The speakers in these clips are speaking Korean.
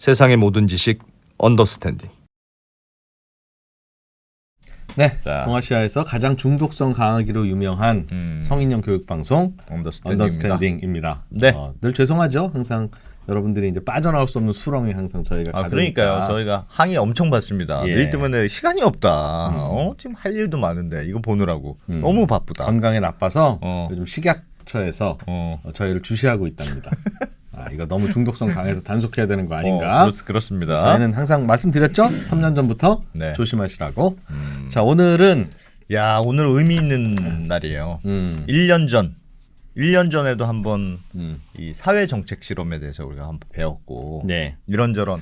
세상의 모든 지식 언더스탠딩. 네, 자. 동아시아에서 가장 중독성 강하기로 유명한 성인용 교육 방송 언더스탠딩입니다. 네. 늘 죄송하죠. 항상 여러분들이 이제 빠져나올 수 없는 수렁에 항상 저희가 가니까. 그러니까요. 저희가 항의 엄청 받습니다. 예. 일 때문에 시간이 없다. 지금 할 일도 많은데 이거 보느라고 너무 바쁘다. 건강에 나빠서 어. 요즘 식약처에서 저희를 주시하고 있답니다. 이거 너무 중독성 강해서 단속해야 되는 거 아닌가? 그렇습니다. 저희는 항상 말씀드렸죠. 3년 전부터 네. 조심하시라고. 자, 오늘은 야, 오늘 의미 있는 날이에요. 1년 전에도 한번 이 사회 정책 실험에 대해서 우리가 한번 배웠고 네. 이런저런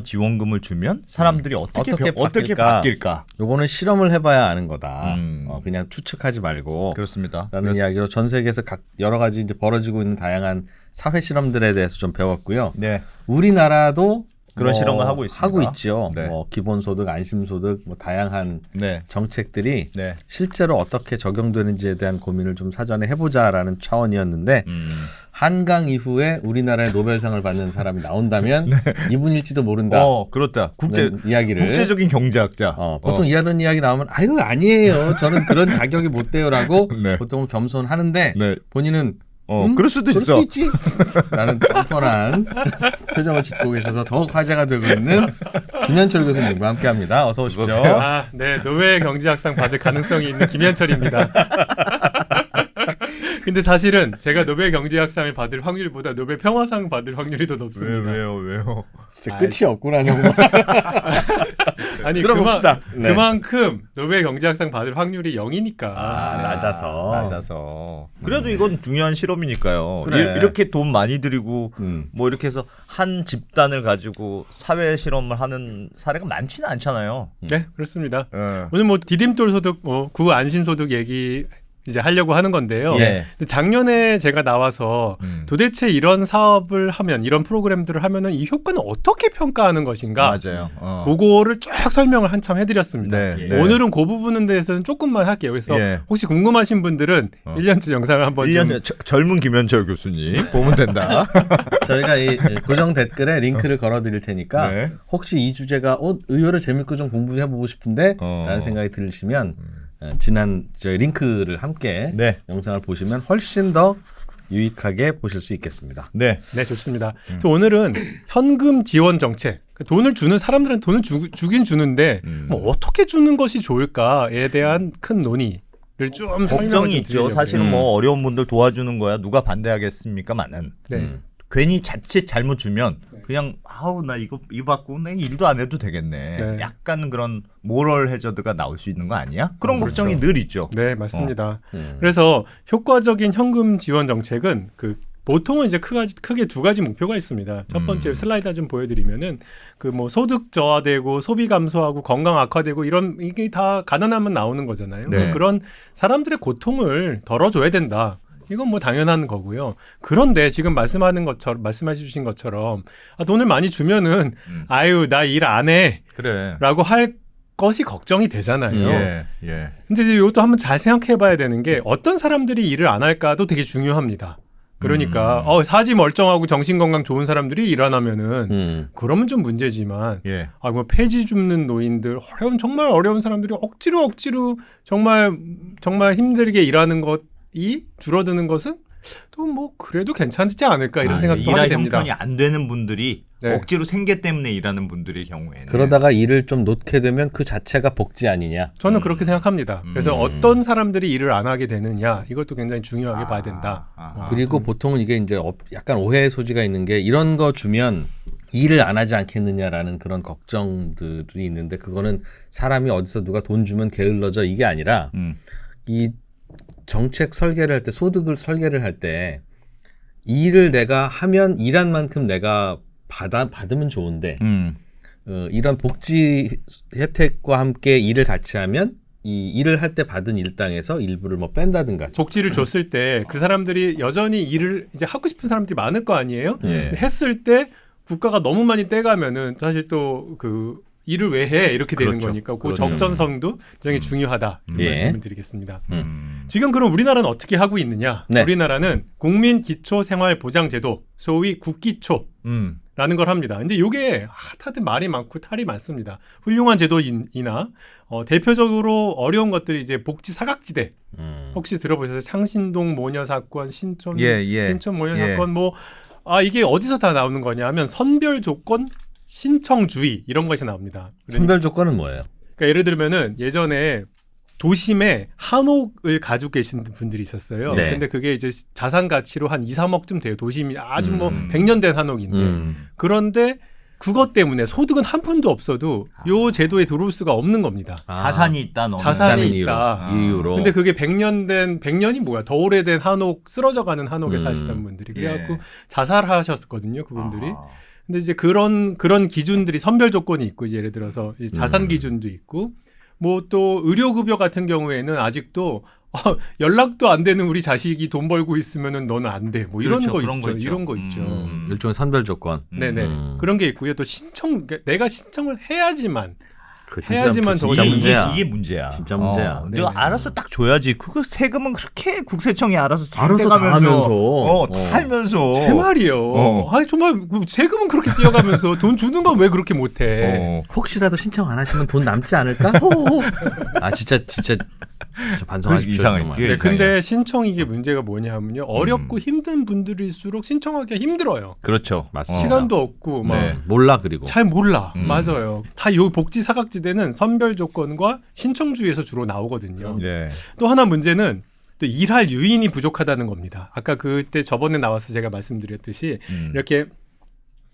지원금을 주면 사람들이 어떻게 바뀔까? 요거는 실험을 해봐야 아는 거다. 그냥 추측하지 말고. 그렇습니다. 라는 이야기로 전 세계에서 여러 가지 이제 벌어지고 있는 다양한 사회 실험들에 대해서 좀 배웠고요. 네. 우리나라도 그런 실험을 하고 있습니다. 하고 있죠. 네. 기본소득, 안심소득, 다양한 네. 정책들이 네. 실제로 어떻게 적용되는지에 대한 고민을 좀 사전에 해보자라는 차원이었는데 한강 이후에 우리나라의 노벨상을 받는 사람이 나온다면 이분일지도 모른다. 그렇다. 이야기를 국제적인 경제학자. 보통 이런 이야기 나오면 아유 아니에요. 저는 그런 자격이 못 돼요라고 네. 보통은 겸손하는데 네. 본인은 그럴 수도 있어. 있지. 라는 뻔뻔한 표정을 짓고 계셔서 더욱 화제가 되고 있는 김현철 교수님과 함께합니다. 어서 오십시오. 네, 노벨 경제학상 받을 가능성이 있는 김현철입니다. 근데 사실은 제가 노벨 경제학상을 받을 확률보다 노벨 평화상 받을 확률이 더 높습니다. 왜요? 진짜 끝이 없구나 정말. 아니 들어봅시다. 그만큼 노벨 경제학상 받을 확률이 0이니까. 낮아서. 그래도 이건 중요한 실험이니까요. 그래. 이렇게 돈 많이 들이고 뭐 이렇게 해서 한 집단을 가지고 사회 실험을 하는 사례가 많지는 않잖아요. 네, 그렇습니다. 네. 오늘 뭐 디딤돌 소득, 구 안심소득 얘기 이제 하려고 하는 건데요. 예. 근데 작년에 제가 나와서 도대체 이런 사업을 하면 이런 프로그램들을 하면은 이 효과는 어떻게 평가하는 것인가? 맞아요. 그거를 쫙 설명을 한참 해드렸습니다. 네, 네. 오늘은 그 부분에 대해서는 조금만 할게요. 그래서 혹시 궁금하신 분들은 1년치 영상을 한번 1년 젊은 김현철 교수님 보면 된다. 저희가 이 고정 댓글에 링크를 걸어드릴 테니까 네. 혹시 이 주제가 의외로 재밌고 좀 공부해보고 싶은데 라는 생각이 들으시면 지난 저희 링크를 함께 영상을 보시면 훨씬 더 유익하게 보실 수 있겠습니다. 네, 좋습니다. 그래서 오늘은 현금 지원 정책, 돈을 주는 사람들은 돈을 주긴 주는데 뭐 어떻게 주는 것이 좋을까에 대한 큰 논의를 좀 걱정이 있죠. 사실은 뭐 어려운 분들 도와주는 거야 누가 반대하겠습니까? 많은. 괜히 자칫 잘못 주면 그냥 나 이거 받고 내 일도 안 해도 되겠네. 약간 그런 모럴 해저드가 나올 수 있는 거 아니야? 그런 걱정이 늘 있죠. 네, 맞습니다. 그래서 효과적인 현금 지원 정책은 보통은 이제 크게 두 가지 목표가 있습니다. 첫 번째 슬라이드 좀 보여드리면은 뭐 소득 저하되고 소비 감소하고 건강 악화되고 이게 다 가난하면 나오는 거잖아요. 네. 그런 사람들의 고통을 덜어줘야 된다. 이건 뭐 당연한 거고요. 그런데 지금 말씀해 주신 것처럼 돈을 많이 주면은 아유 나 일 안 해라고 할 것이 걱정이 되잖아요. 근데 이것도 한번 잘 생각해봐야 되는 게 어떤 사람들이 일을 안 할까도 되게 중요합니다. 그러니까 사지 멀쩡하고 정신건강 좋은 사람들이 일 안 하면은 그러면 좀 문제지만 뭐 폐지 줍는 노인들 정말 어려운 사람들이 억지로 정말 힘들게 일하는 것이 줄어드는 것은 또 뭐 그래도 괜찮지 않을까 이런 생각도 하게 됩니다. 형편이 안 되는 분들이 억지로 생계 때문에 일하는 분들의 경우에는 그러다가 일을 좀 놓게 되면 그 자체가 복지 아니냐? 저는 그렇게 생각합니다. 그래서 어떤 사람들이 일을 안 하게 되느냐 이것도 굉장히 중요하게 봐야 된다. 그리고 보통은 이게 이제 약간 오해의 소지가 있는 게 이런 거 주면 일을 안 하지 않겠느냐라는 그런 걱정들이 있는데 그거는 사람이 어디서 누가 돈 주면 게을러져 이게 아니라 이 정책 설계를 할 때 소득을 설계를 할 때 일을 내가 하면 일한 만큼 내가 받으면 좋은데 이런 복지 혜택과 함께 일을 같이 하면 이 일을 할 때 받은 일당에서 일부를 뭐 뺀다든가 복지를 줬을 때 그 사람들이 여전히 일을 이제 하고 싶은 사람들이 많을 거 아니에요? 했을 때 국가가 너무 많이 떼가면은 사실 또 일을 왜 해? 이렇게 되는 그렇죠. 거니까 그 그렇죠. 적전성도 굉장히 중요하다 예. 말씀을 드리겠습니다. 지금 그럼 우리나라는 어떻게 하고 있느냐? 네. 우리나라는 국민기초생활보장제도 소위 국기초라는 걸 합니다. 근데 이게 다들 말이 많고 탈이 많습니다. 훌륭한 제도이나 대표적으로 어려운 것들이 이제 복지 사각지대 혹시 들어보셨어요? 창신동 모녀 사건, 신촌 모녀 사건 이게 어디서 다 나오는 거냐 하면 선별 조건 신청주의 이런 것이 나옵니다. 선별 조건은 뭐예요? 그러니까 예를 들면은 예전에 도심에 한옥을 가지고 계신 분들이 있었어요. 네. 근데 그게 이제 자산 가치로 한 2, 3억쯤 돼요. 도심이 아주 100년 된 한옥인데. 그런데 그것 때문에 소득은 한 푼도 없어도 요 제도에 들어올 수가 없는 겁니다. 자산이 있다. 너는. 자산이 있다는 있다. 이유로. 근데 그게 100년이 뭐야? 더 오래된 한옥, 쓰러져가는 한옥에 사시던 분들이. 그래갖고 자살하셨거든요. 그분들이. 근데 이제 그런 기준들이 선별 조건이 있고, 이제 예를 들어서 이제 자산 기준도 있고, 뭐 또 의료급여 같은 경우에는 아직도 연락도 안 되는 우리 자식이 돈 벌고 있으면은 너는 안 돼. 뭐 이런 그렇죠, 거 그런 있죠. 거 있죠. 이런 거 있죠. 일종의 선별 조건. 네네. 그런 게 있고요. 또 내가 신청을 해야지만 진짜 더 문제야. 이게 문제야. 진짜 문제야. 내가 알아서 딱 줘야지. 그거 세금은 그렇게 국세청이 알아서 잘 알아서 다 떼가면서, 하면서. 다 하면서. 제 말이요. 아니 정말 세금은 그렇게 띄어가면서 돈 주는 건 왜 그렇게 못해? 혹시라도 신청 안 하시면 돈 남지 않을까? 진짜 반성하십시오. 이상해. 정말. 그게 네, 근데 신청 이게 문제가 뭐냐면요. 어렵고 힘든 분들일수록 신청하기가 힘들어요. 그렇죠. 맞습니다. 시간도 없고 막 네. 몰라 그리고. 잘 몰라. 맞아요. 다 요 복지 사각지대는 선별 조건과 신청주의에서 주로 나오거든요. 네. 또 하나 문제는 또 일할 유인이 부족하다는 겁니다. 아까 그때 저번에 나와서 제가 말씀드렸듯이 이렇게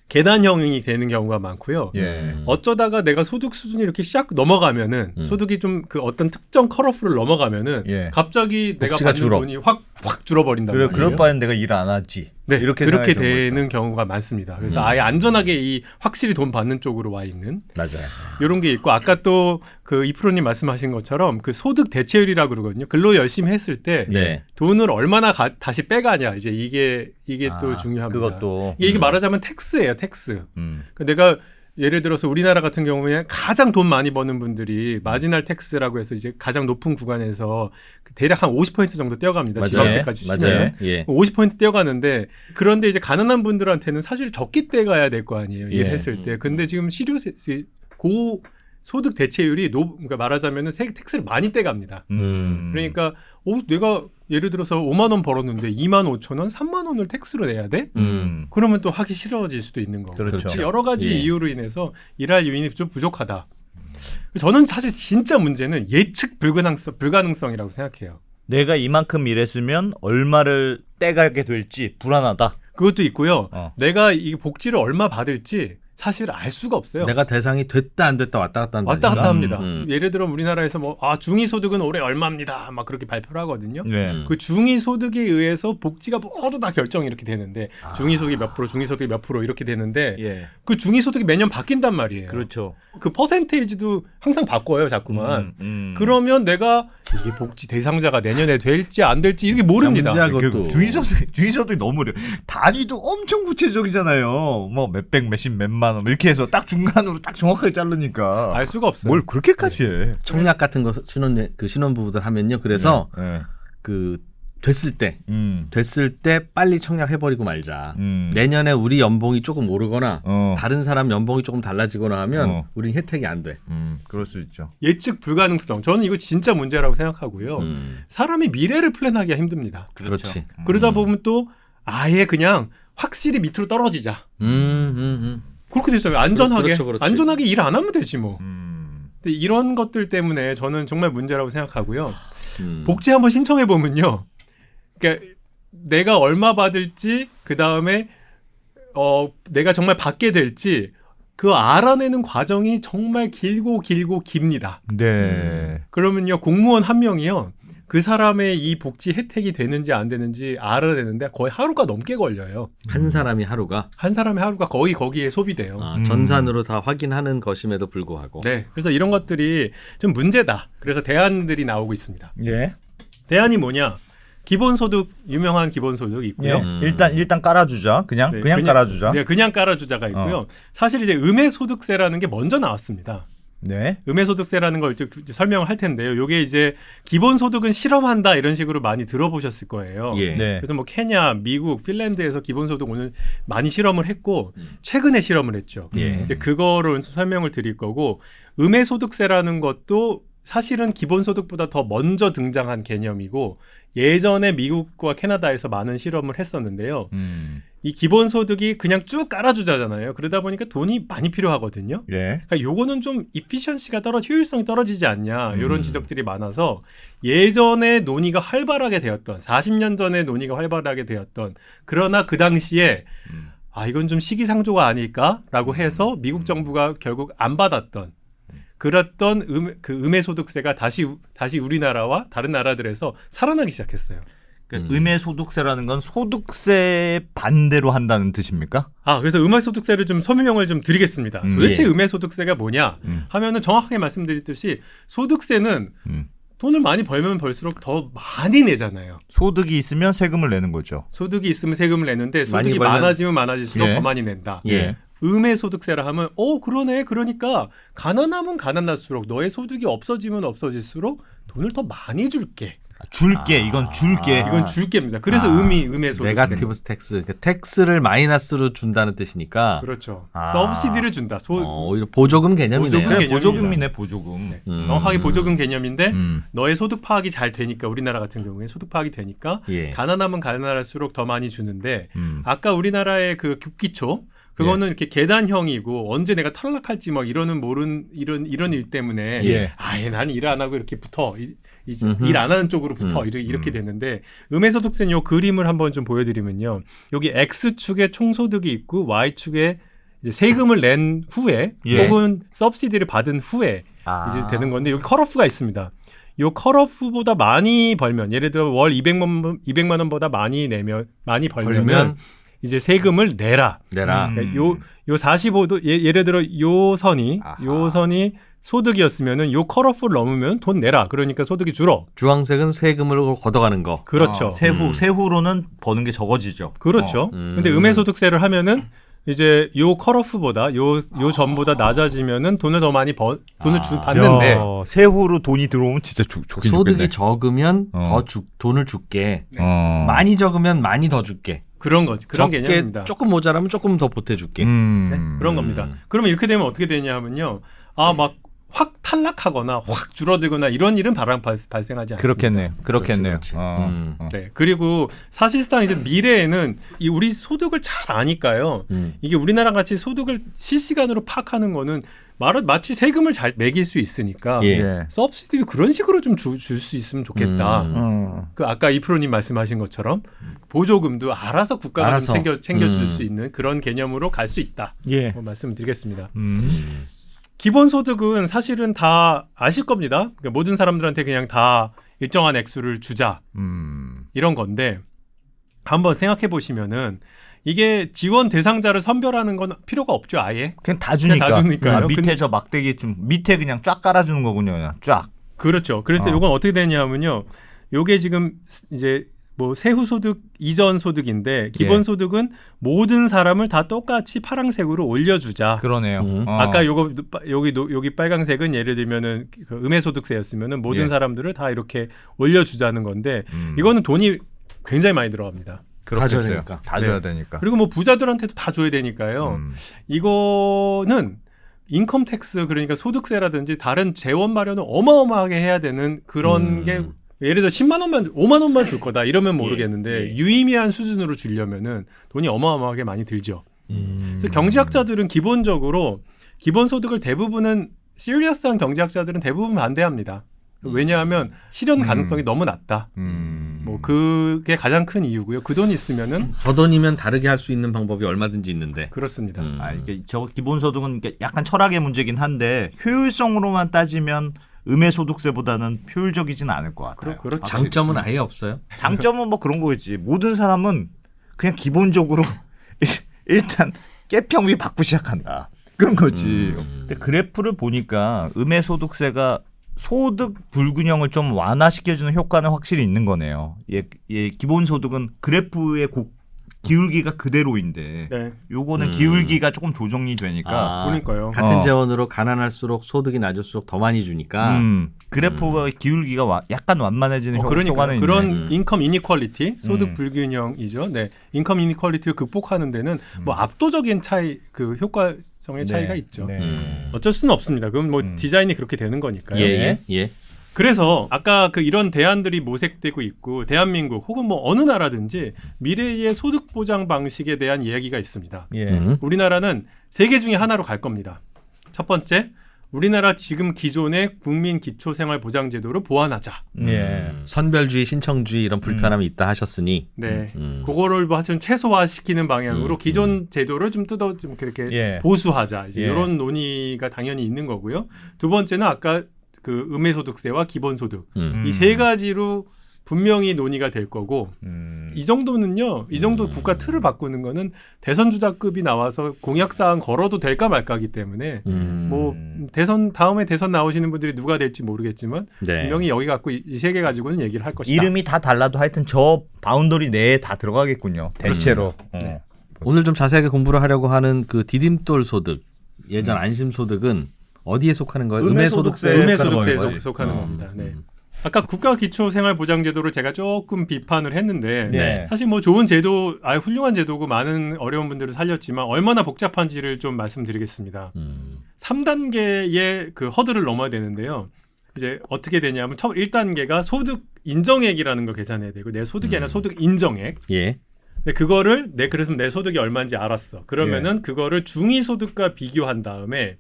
계단형이 되는 경우가 많고요. 예. 어쩌다가 내가 소득 수준이 이렇게 샥 넘어가면은 소득이 좀 그 어떤 특정 컷오프를 넘어가면은 예. 갑자기 내가 복지가 받는 줄어. 돈이 확 줄어버린단 그래, 말이에요. 그럴 바엔 내가 일 안 하지. 네, 이렇게 그렇게 생각이 드는 되는 경우가 많습니다. 그래서 아예 안전하게 이 확실히 돈 받는 쪽으로 와 있는 맞아요. 이런 게 있고 아까 또 그 이프로님 말씀하신 것처럼 그 소득 대체율이라고 그러거든요. 근로 열심히 했을 때 네. 돈을 얼마나 다시 빼가냐 이제 이게 또 중요합니다. 그것도. 이게 말하자면 텍스예요, 텍스. 음. 그러니까 내가 예를 들어서 우리나라 같은 경우에 가장 돈 많이 버는 분들이 마지널 텍스라고 해서 이제 가장 높은 구간에서 대략 한 50% 정도 떼어갑니다. 맞아요. 지방세까지 치면. 맞아요. 예. 50% 떼어가는데 그런데 이제 가난한 분들한테는 사실 적게 떼가야 될 거 아니에요. 예. 일했을 때. 근데 지금 고 소득 대체율이 그러니까 말하자면은 텍스를 많이 떼갑니다. 그러니까 내가 예를 들어서 5만 원 벌었는데 2만 5천 원, 3만 원을 텍스로 내야 돼? 그러면 또 하기 싫어질 수도 있는 거고. 그렇죠. 여러 가지 예. 이유로 인해서 일할 요인이 좀 부족하다. 저는 사실 진짜 문제는 예측 불가능성이라고 생각해요. 내가 이만큼 일했으면 얼마를 떼가게 될지 불안하다. 그것도 있고요. 어. 내가 이 복지를 얼마 받을지 사실 알 수가 없어요. 내가 대상이 됐다 안 됐다 왔다 갔다 한다. 왔다 갔다 합니다. 예를 들어 우리나라에서 중위소득은 올해 얼마입니다. 막 그렇게 발표를 하거든요. 네. 그 중위소득에 의해서 복지가 모두 다 결정이 이렇게 되는데 중위소득이 몇 프로, 중위소득이 몇 프로 이렇게 되는데 예. 그 중위소득이 매년 바뀐단 말이에요. 그렇죠. 그 퍼센테이지도 항상 바꿔요, 자꾸만. 음. 그러면 내가 이게 복지 대상자가 내년에 될지 안 될지 이게 모릅니다. 문제야, 그것도. 주의소득이 너무 어려. 단위도 엄청 구체적이잖아요. 뭐 몇백, 몇십, 몇만 원 이렇게 해서 딱 중간으로 딱 정확하게 자르니까. 알 수가 없어요. 뭘 그렇게까지 해? 청약 같은 거 신혼부부들 하면요. 그래서 네. 됐을 때 빨리 청약해버리고 말자. 내년에 우리 연봉이 조금 오르거나 다른 사람 연봉이 조금 달라지거나 하면 우린 혜택이 안 돼. 그럴 수 있죠. 예측 불가능성. 저는 이거 진짜 문제라고 생각하고요. 사람이 미래를 플랜하기가 힘듭니다. 그렇지. 그러다 보면 또 아예 그냥 확실히 밑으로 떨어지자. 그렇게 되잖아요. 안전하게. 그렇지. 안전하게 일 안 하면 되지 뭐. 근데 이런 것들 때문에 저는 정말 문제라고 생각하고요. 복지 한번 신청해 보면요. 그러니까 내가 얼마 받을지 그다음에 내가 정말 받게 될지 그 알아내는 과정이 정말 길고 깁니다. 네. 그러면요. 공무원 한 명이요. 그 사람의 이 복지 혜택이 되는지 안 되는지 알아내는데 거의 하루가 넘게 걸려요. 한 사람이 하루가 한 사람의 하루가 거의 거기에 소비돼요. 전산으로 다 확인하는 것임에도 불구하고. 네. 그래서 이런 것들이 좀 문제다. 그래서 대안들이 나오고 있습니다. 예. 대안이 뭐냐? 기본소득 유명한 기본소득 있고요. 일단 깔아주자. 그냥 깔아주자. 네, 그냥 깔아주자가 있고요. 사실 이제 음해소득세라는 게 먼저 나왔습니다. 네. 음해소득세라는 걸 설명을 할 텐데요. 요게 이제 기본소득은 실험한다 이런 식으로 많이 들어보셨을 거예요. 예. 네. 그래서 뭐 케냐, 미국, 핀란드에서 기본소득 오늘 많이 실험을 했고 최근에 실험을 했죠. 예. 이제 그거를 설명을 드릴 거고 음해소득세라는 것도 사실은 기본소득보다 더 먼저 등장한 개념이고 예전에 미국과 캐나다에서 많은 실험을 했었는데요. 이 기본소득이 그냥 쭉 깔아주자잖아요. 그러다 보니까 돈이 많이 필요하거든요. 예. 그러니까 요거는 좀 이피션시가 효율성이 떨어지지 않냐 이런 지적들이 많아서 예전에 논의가 활발하게 되었던 40년 전에 논의가 활발하게 되었던 그러나 그 당시에 이건 좀 시기상조가 아닐까라고 해서 미국 정부가 결국 안 받았던 그랬던 음해소득세가 다시 우리나라와 다른 나라들에서 살아나기 시작했어요. 그러니까 음해소득세라는 건 소득세 반대로 한다는 뜻입니까? 그래서 음해소득세를 좀 설명을 좀 드리겠습니다. 도대체 음해소득세가 뭐냐 하면은 정확하게 말씀드렸듯이 소득세는 돈을 많이 벌면 벌수록 더 많이 내잖아요. 소득이 있으면 세금을 내는 거죠. 소득이 있으면 세금을 내는데 소득이 많이 많아지면 많아질수록 예. 더 많이 낸다. 예. 음해소득세라 하면 그러네. 그러니까 가난하면 가난할수록 너의 소득이 없어지면 없어질수록 돈을 더 많이 줄게. 이건 줄게. 이건 줄게입니다. 그래서 음해소득세. 네거티브 텍스. 그러니까 텍스를 마이너스로 준다는 뜻이니까. 그렇죠. 서브시디를 준다. 오히려 보조금 개념이네요. 보조금 개념입니다. 보조금이네, 보조금. 정확하게 보조금 개념인데 너의 소득 파악이 잘 되니까 우리나라 같은 경우에 소득 파악이 되니까 예. 가난하면 가난할수록 더 많이 주는데 아까 우리나라의 그 국기초 그거는 이렇게 계단형이고 언제 내가 탈락할지 막 이런 일 때문에 예. 난 일 안 하고 이렇게 붙어 일 안 하는 쪽으로 붙어 이렇게 됐는데 음해소득세는 요 그림을 한번 좀 보여드리면요 여기 X축에 총소득이 있고 Y축에 이제 세금을 낸 후에 혹은 서브시디를 받은 후에 이제 되는 건데 여기 컷오프가 있습니다. 요 컷오프보다 많이 벌면 예를 들어 월 200만 원보다 많이 벌면 이제 세금을 내라. 그러니까 요 45도 예를 들어 요 선이 소득이었으면은 요 컷오프를 넘으면 돈 내라. 그러니까 소득이 줄어. 주황색은 세금으로 걷어가는 거. 그렇죠. 세후로는 버는 게 적어지죠. 그렇죠. 근데 음해소득세를 하면은 이제 요 컷오프보다 요 전보다 낮아지면은 돈을 더 많이 받는데 세후로 돈이 들어오면 진짜 좋긴 소득이 좋겠네. 적으면 돈을 줄게. 많이 적으면 많이 더 줄게. 그런 거지. 그런 개념입니다. 조금 모자라면 조금 더 보태줄게. 네, 그런 겁니다. 그러면 이렇게 되면 어떻게 되냐 하면요. 막 확 탈락하거나 확 줄어들거나 이런 일은 발생하지 않습니다. 그렇겠네요. 그렇지. 네. 그리고 사실상 이제 미래에는 우리 소득을 잘 아니까요. 이게 우리나라 같이 소득을 실시간으로 파악하는 거는 마치 세금을 잘 매길 수 있으니까 서브시디도 그런 식으로 좀 줄 수 있으면 좋겠다. 그 아까 이프로님 말씀하신 것처럼 보조금도 알아서 국가가 좀 챙겨줄 수 있는 그런 개념으로 갈 수 있다. 말씀드리겠습니다. 기본소득은 사실은 다 아실 겁니다. 그러니까 모든 사람들한테 그냥 다 일정한 액수를 주자 이런 건데 한번 생각해 보시면은 이게 지원 대상자를 선별하는 건 필요가 없죠. 아예 그냥 다 주니까요. 밑에 저 막대기 좀 밑에 그냥 쫙 깔아주는 거군요. 그냥 쫙. 그렇죠. 그래서 이건 어떻게 되냐면요. 요게 지금 이제 뭐 세후소득 이전 소득인데 기본소득은 모든 사람을 다 똑같이 파란색으로 올려주자. 그러네요. 아까 여기 빨강색은 예를 들면은 그 음해소득세였으면은 모든 사람들을 다 이렇게 올려주자는 건데 이거는 돈이 굉장히 많이 들어갑니다. 그렇겠어요. 다 줘야 되니까. 그리고 뭐 부자들한테도 다 줘야 되니까요. 이거는 인컴 텍스 그러니까 소득세라든지 다른 재원 마련을 어마어마하게 해야 되는 그런 게 예를 들어 10만 원만 5만 원만 줄 거다 이러면 모르겠는데 유의미한 수준으로 주려면은 돈이 어마어마하게 많이 들죠. 그래서 경제학자들은 기본적으로 기본소득을 대부분은 시리어스한 경제학자들은 대부분 반대합니다. 왜냐하면 실현 가능성이 너무 낮다. 뭐 그게 가장 큰 이유고요. 그 돈이 있으면은 저 돈이면 다르게 할 수 있는 방법이 얼마든지 있는데. 그렇습니다. 이게 저 기본소득은 약간 철학의 문제긴 한데 효율성으로만 따지면 음해소득세보다는 효율적이지는 않을 것 같아요. 그렇죠. 장점은 아예 없어요. 장점은 뭐 그런 거겠지. 모든 사람은 그냥 기본적으로 일단 깨평비 받고 시작한다. 그런 거지. 근데 그래프를 보니까 음해소득세가 소득 불균형을 좀 완화시켜주는 효과는 확실히 있는 거네요. 기본소득은 그래프의 기울기가 그대로인데 네. 요거는 기울기가 조금 조정이 되니까 그러니까요. 같은 재원으로 가난할수록 소득이 낮을수록 더 많이 주니까 그래프가 기울기가 약간 완만해지는 효과는 있네. 그런 인컴 이니퀄리티, 소득 불균형이죠. 네, 인컴 이니퀄리티를 극복하는 데는 뭐 압도적인 차이, 그 효과성의 차이가 있죠. 네. 어쩔 수는 없습니다. 그건 뭐 디자인이 그렇게 되는 거니까요. 예. 그래서 아까 그 이런 대안들이 모색되고 있고 대한민국 혹은 뭐 어느 나라든지 미래의 소득 보장 방식에 대한 이야기가 있습니다. 우리나라는 세 개 중에 하나로 갈 겁니다. 첫 번째, 우리나라 지금 기존의 국민 기초생활보장제도를 보완하자. 선별주의, 신청주의 이런 불편함이 있다 하셨으니, 네, 그거를 뭐 하여튼 최소화시키는 방향으로 기존 제도를 좀 좀 그렇게 보수하자. 이제 이런 논의가 당연히 있는 거고요. 두 번째는 아까 그 음해소득세와 기본소득 이 세 가지로 분명히 논의가 될 거고 이 정도는요. 이 정도 국가 틀을 바꾸는 거는 대선 주자급이 나와서 공약사항 걸어도 될까 말까하기 때문에 뭐 다음에 대선 나오시는 분들이 누가 될지 모르겠지만 분명히 여기 갖고 이 세 개 가지고는 얘기를 할 것이다. 이름이 다 달라도 하여튼 저 바운더리 내에 다 들어가겠군요. 대체로. 네. 오늘 좀 자세하게 공부를 하려고 하는 그 디딤돌 소득, 예전 안심소득은 어디에 속하는 거예요? 음해소득세에 속하는 겁니다. 네. 아까 국가기초생활보장제도를 제가 조금 비판을 했는데 사실 뭐 좋은 제도, 훌륭한 제도고 많은 어려운 분들을 살렸지만 얼마나 복잡한지를 좀 말씀드리겠습니다. 3단계의 그 허들을 넘어야 되는데요. 이제 어떻게 되냐면 1단계가 소득 인정액이라는 걸 계산해야 되고 내 소득이 아니라 소득 인정액. 근데 그거를 그래서 내 소득이 얼마인지 알았어. 그러면은 그거를 중위소득과 비교한 다음에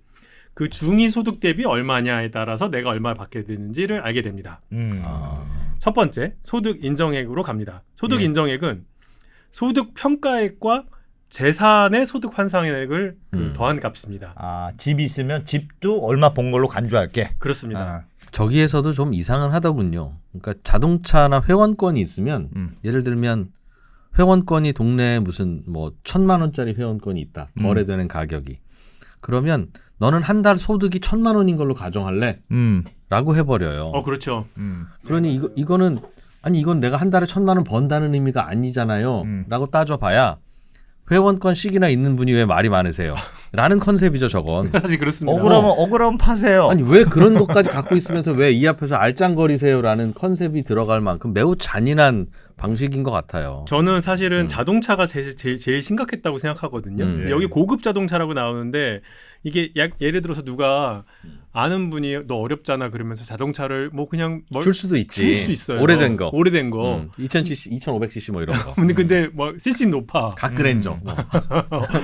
그 중위소득 대비 얼마냐에 따라서 내가 얼마를 받게 되는지를 알게 됩니다. 첫 번째, 소득 인정액으로 갑니다. 소득 인정액은 소득 평가액과 재산의 소득 환산액을 더한 값입니다. 집 있으면 집도 얼마 번 걸로 간주할게. 그렇습니다. 저기에서도 좀 이상은 하더군요. 그러니까 자동차나 회원권이 있으면 예를 들면 회원권이 동네에 무슨 뭐 1,000만 원짜리 회원권이 있다. 거래되는 가격이. 그러면 너는 한 달 소득이 1,000만 원인 걸로 가정할래? 라고 해버려요. 그렇죠. 그러니 이거는 이건 내가 한 달에 1,000만 원 번다는 의미가 아니잖아요. 라고 따져봐야 회원권씩이나 있는 분이 왜 말이 많으세요? 라는 컨셉이죠, 저건. 사실 그렇습니다. 억울하면 파세요. 아니 왜 그런 것까지 갖고 있으면서 왜 이 앞에서 알짱거리세요라는 컨셉이 들어갈 만큼 매우 잔인한 방식인 것 같아요. 저는 사실은 자동차가 제일 심각했다고 생각하거든요. 여기 고급 자동차라고 나오는데 이게 예를 들어서 누가 아는 분이 너 어렵잖아 그러면서 자동차를 뭐 그냥 줄 수도 있지. 줄 수 있어요. 오래된 거. 2000cc, 2500cc 뭐 이런 거. 근데 뭐 cc 높아. 갓그랜저.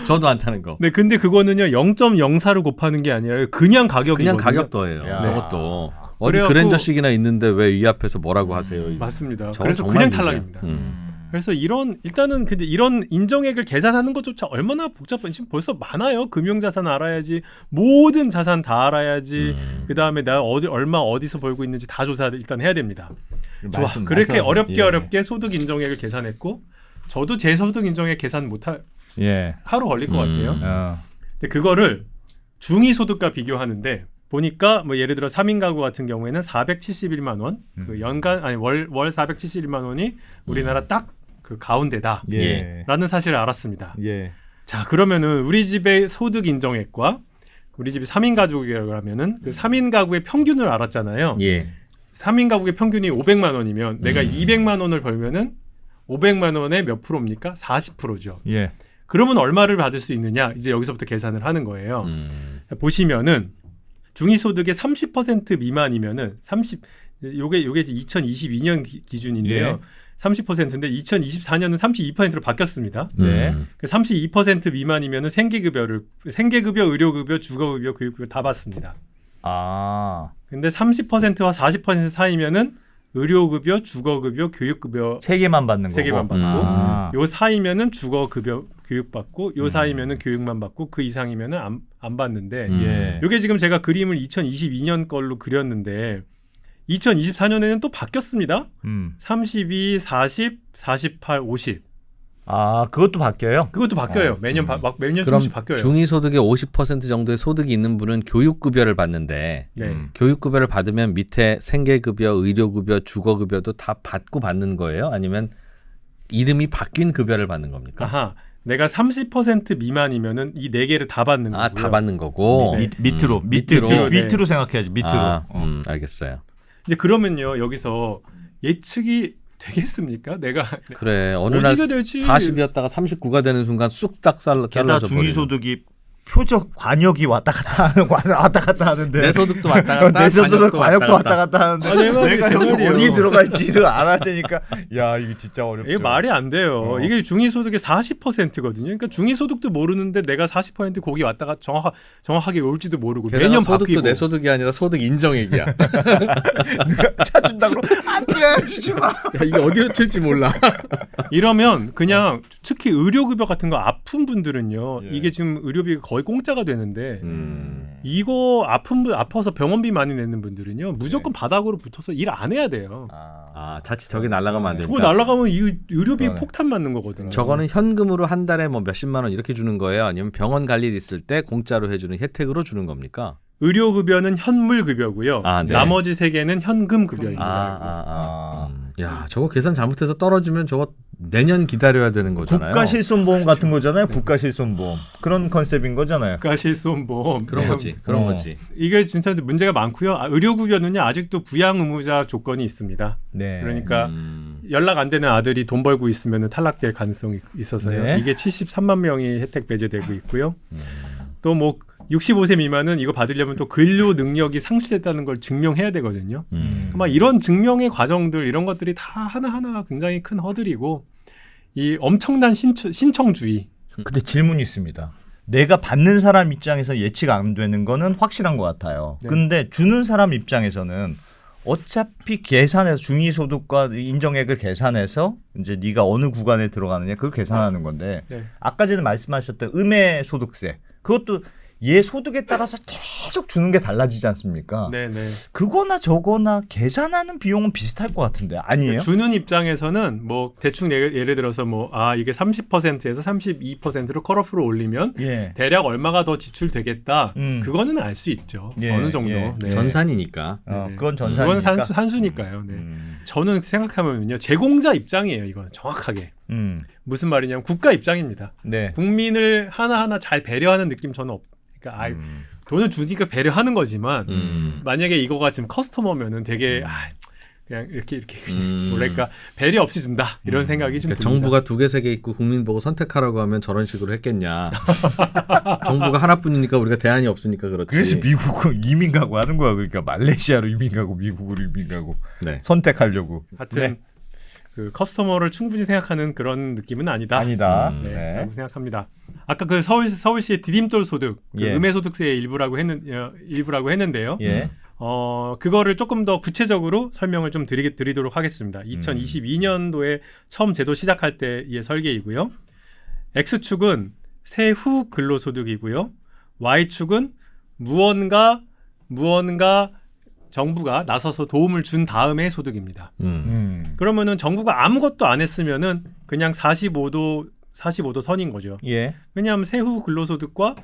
저도 안 타는 거. 네, 근데 그거는요 0.04를 곱하는 게 아니라 그냥 가격이거든요. 그냥 가격 더해요. 저것도. 어디 그래갖고, 그랜저씩이나 있는데 왜 이 앞에서 뭐라고 하세요? 맞습니다. 그래서 그냥 탈락입니다. 그래서 일단은 근데 이런 인정액을 계산하는 것조차 얼마나 복잡한 지금 벌써 많아요. 금융자산 알아야지, 모든 자산 다 알아야지. 그다음에 내가 얼마 어디서 벌고 있는지 다 조사 일단 해야 됩니다. 좋아. 그렇게 어렵게 소득 인정액을 계산했고 저도 제 소득 인정액 계산 하루 걸릴 것 같아요. 근데 그거를 중위소득과 비교하는데 보니까 뭐 예를 들어 3인 가구 같은 경우에는 471만 원, 그 월 471만 원이 우리나라 딱 그 가운데다라는 사실을 알았습니다. 자, 그러면은 우리 집의 소득 인정액과 우리 집이 3인 가족이라고 하면은 그 3인 가구의 평균을 알았잖아요. 3인 가구의 평균이 500만 원이면 내가 200만 원을 벌면은 500만 원의 몇 프로입니까? 40%죠. 그러면 얼마를 받을 수 있느냐? 이제 여기서부터 계산을 하는 거예요. 보시면은 중위소득의 30% 미만이면은 요게 2022년 기준인데요. 30%인데 2024년은 32%로 바뀌었습니다. 그 32% 미만이면은 생계급여, 의료급여, 주거급여, 교육급여 다 받습니다. 근데 30%와 40% 사이면은 의료급여, 주거급여, 교육급여 세 개만 받는 거고. 3개만 받고 요 사이면은 주거급여, 교육받고 요 사이면은 교육만 받고 그 이상이면은 안 받는데 요게 지금 제가 그림을 2022년 걸로 그렸는데 2024년에는 또 바뀌었습니다. 32, 40, 48, 50. 아, 그것도 바뀌어요? 그것도 바뀌어요. 매년 매년 그럼 조금씩 바뀌어요. 중위소득의 50% 정도의 소득이 있는 분은 교육급여를 받는데 네. 교육급여를 받으면 밑에 생계급여, 의료급여, 주거급여도 다 받는 거예요? 아니면 이름이 바뀐 급여를 받는 겁니까? 아하. 내가 30% 미만이면은 이 네 개를 다 받는 거고요. 다 받는 거고. 네. 밑으로 밑으로 생각해야지. 밑으로. 알겠어요. 이제 그러면요 여기서 예측이 되겠습니까? 내가 그래 어느 날 어디가 될지. 40이었다가 39가 되는 순간 쑥딱 게다가 잘라져 버리는. 중위소득이 표적 관역이 왔다 갔다 하는데 내 소득도 왔다 갔다 내 소득도 관역도 왔다 갔다. 갔다 하는데 아, 내가 여기 말이에요. 어디 들어갈지를 알아야 되니까 야 이거 진짜 어렵죠. 이게 말이 안 돼요. 이게 중위소득의 40%거든요. 그러니까 중위소득도 모르는데 내가 40% 거기 왔다가 정확하게 올지도 모르고 게다가 매년 소득도 바뀌고. 내 소득이 아니라 소득 인정액이야. 누가 차준다 그러면 안돼 주지 마. 야, 이게 어디로 튈지 몰라. 이러면 그냥 특히 의료급여 같은 거 아픈 분들은요. 예. 이게 지금 의료비가 거의 공짜가 되는데 이거 아파서 병원비 많이 내는 분들은요. 무조건 바닥으로 붙어서 일 안 해야 돼요. 자칫 저기 날아가면 안 되니까. 그거 날아가면 이 의료비 그러네. 폭탄 맞는 거거든요. 저거는 현금으로 한 달에 뭐 몇십만 원 이렇게 주는 거예요? 아니면 병원 갈 일 있을 때 공짜로 해주는 혜택으로 주는 겁니까? 의료급여는 현물급여고요. 네. 나머지 세 개는 현금급여입니다. 야, 저거 계산 잘못해서 떨어지면 저거 내년 기다려야 되는 거잖아요. 국가실손보험 같은 거잖아요. 국가실손보험 그런 컨셉인 거잖아요. 국가실손보험 그런 거지. 그런 거지. 이게 진짜 문제가 많고요. 의료급여는요 아직도 부양 의무자 조건이 있습니다. 네. 그러니까 연락 안 되는 아들이 돈 벌고 있으면 탈락될 가능성이 있어서요. 네. 이게 73만 명이 혜택 배제되고 있고요. 또 뭐 65세 미만은 이거 받으려면 또 근로 능력이 상실됐다는 걸 증명해야 되거든요. 막 이런 증명의 과정들 이런 것들이 다 하나하나 굉장히 큰 허들이고 이 엄청난 신청주의. 근데 질문이 있습니다. 내가 받는 사람 입장에서 예측 안 되는 거는 확실한 것 같아요. 네. 근데 주는 사람 입장에서는 어차피 계산해서 중위소득과 인정액을 계산해서 이제 네가 어느 구간에 들어가느냐 그걸 계산하는 건데 네. 아까 전에 말씀하셨던 음해소득세 그것도 얘 소득에 따라서 계속 주는 게 달라지지 않습니까? 네네. 그거나 저거나 계산하는 비용은 비슷할 것 같은데 아니에요? 주는 입장에서는 뭐 대충 예를 들어서 뭐 이게 30%에서 32%로 컷오프로 올리면 예. 대략 얼마가 더 지출되겠다. 음. 그거는 알 수 있죠. 예, 어느 정도. 예. 네. 전산이니까. 네네. 그건 전산이니까. 그건 한수니까요. 네. 저는 생각하면요 제공자 입장이에요. 이건 정확하게 무슨 말이냐면 국가 입장입니다. 네. 국민을 하나하나 잘 배려하는 느낌 저는 그러니까 돈을 주니까 배려하는 거지만 만약에 이거가 지금 커스터머면은 되게 그냥 이렇게 뭐랄까 배려 없이 준다 이런 생각이 좀 그러니까 듭니다. 정부가 2개, 3개 있고 국민 보고 선택하라고 하면 저런 식으로 했겠냐. 정부가 하나뿐이니까 우리가 대안이 없으니까 그렇지. 그래서 미국은 이민 가고 하는 거야. 그러니까 말레이시아로 이민 가고 미국으로 이민 가고 네. 선택하려고. 하여튼 네. 그 커스터머를 충분히 생각하는 그런 느낌은 아니다. 아니다. 네, 네. 라고 생각합니다. 아까 그 서울시의 디딤돌 소득, 그 예. 음해소득세의 일부라고 했는데요. 예. 그거를 조금 더 구체적으로 설명을 좀 드리도록 하겠습니다. 2022년도에 처음 제도 시작할 때의 설계이고요. X축은 세후 근로소득이고요. Y축은 무언가 정부가 나서서 도움을 준 다음의 소득입니다. 그러면은 정부가 아무것도 안 했으면은 그냥 45도 선인 거죠. 예. 왜냐하면 세후 근로소득과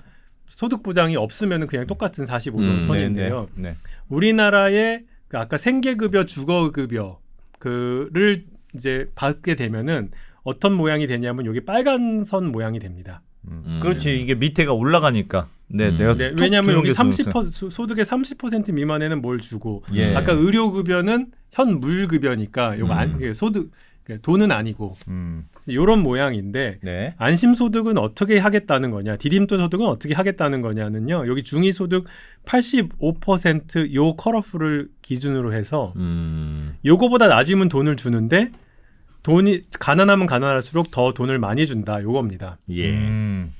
소득 보장이 없으면은 그냥 똑같은 45도 선인데요. 네. 우리나라의 그 아까 생계급여, 주거급여 그를 이제 받게 되면은 어떤 모양이 되냐면 여기 빨간 선 모양이 됩니다. 그렇지. 이게 밑에가 올라가니까. 네, 내가 네, 툭 왜냐하면 주는 여기 게 30% 소득의 30% 미만에는 뭘 주고 예. 아까 의료급여는 현물급여니까 요거 이게 소득 돈은 아니고 이런 모양인데 네. 안심소득은 어떻게 하겠다는 거냐 디딤돌 소득은 어떻게 하겠다는 거냐는요 여기 중위소득 85% 컷오프를 기준으로 해서 요거보다 낮으면 돈을 주는데 돈이 가난하면 가난할수록 더 돈을 많이 준다 요겁니다. 예.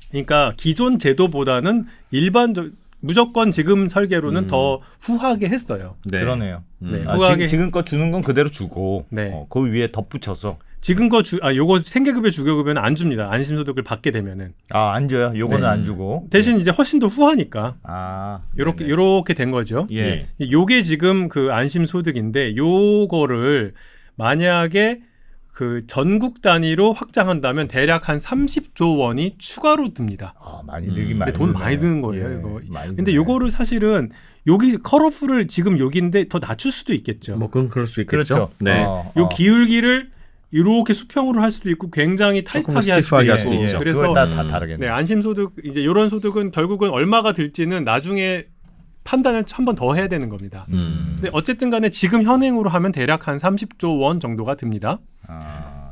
그러니까 기존 제도보다는 무조건 지금 설계로는 더 후하게 했어요. 네. 그러네요. 네, 후하게 지금껏 주는 건 그대로 주고 네. 그 위에 덧붙여서 요거 생계급여 주거급여는 안 줍니다. 안심소득을 받게 되면은 안 줘요. 요거는 네. 안 주고 대신 이제 훨씬 더 후하니까 네네. 요렇게 된 거죠. 예. 요게 지금 그 안심소득인데 요거를 만약에 그 전국 단위로 확장한다면 대략 한 30조 원이 추가로 듭니다. 많이 들긴 많이 근데 돈 드네. 많이 드는 거예요, 예, 이거. 많이 근데 드네. 요거를 사실은 여기 컷오프를 지금 여기인데 더 낮출 수도 있겠죠. 뭐 그건 그럴 수 있겠죠. 그렇죠. 네. 요 기울기를 이렇게 수평으로 할 수도 있고 굉장히 조금 타이트하게 할 수도 스티프하게 할 있고. 수도 있죠. 그래서 그걸 다 다르겠네. 네, 안심소득 이제 이런 소득은 결국은 얼마가 들지는 나중에 판단을 한 번 더 해야 되는 겁니다. 근데 어쨌든 간에 지금 현행으로 하면 대략 한 30조 원 정도가 듭니다.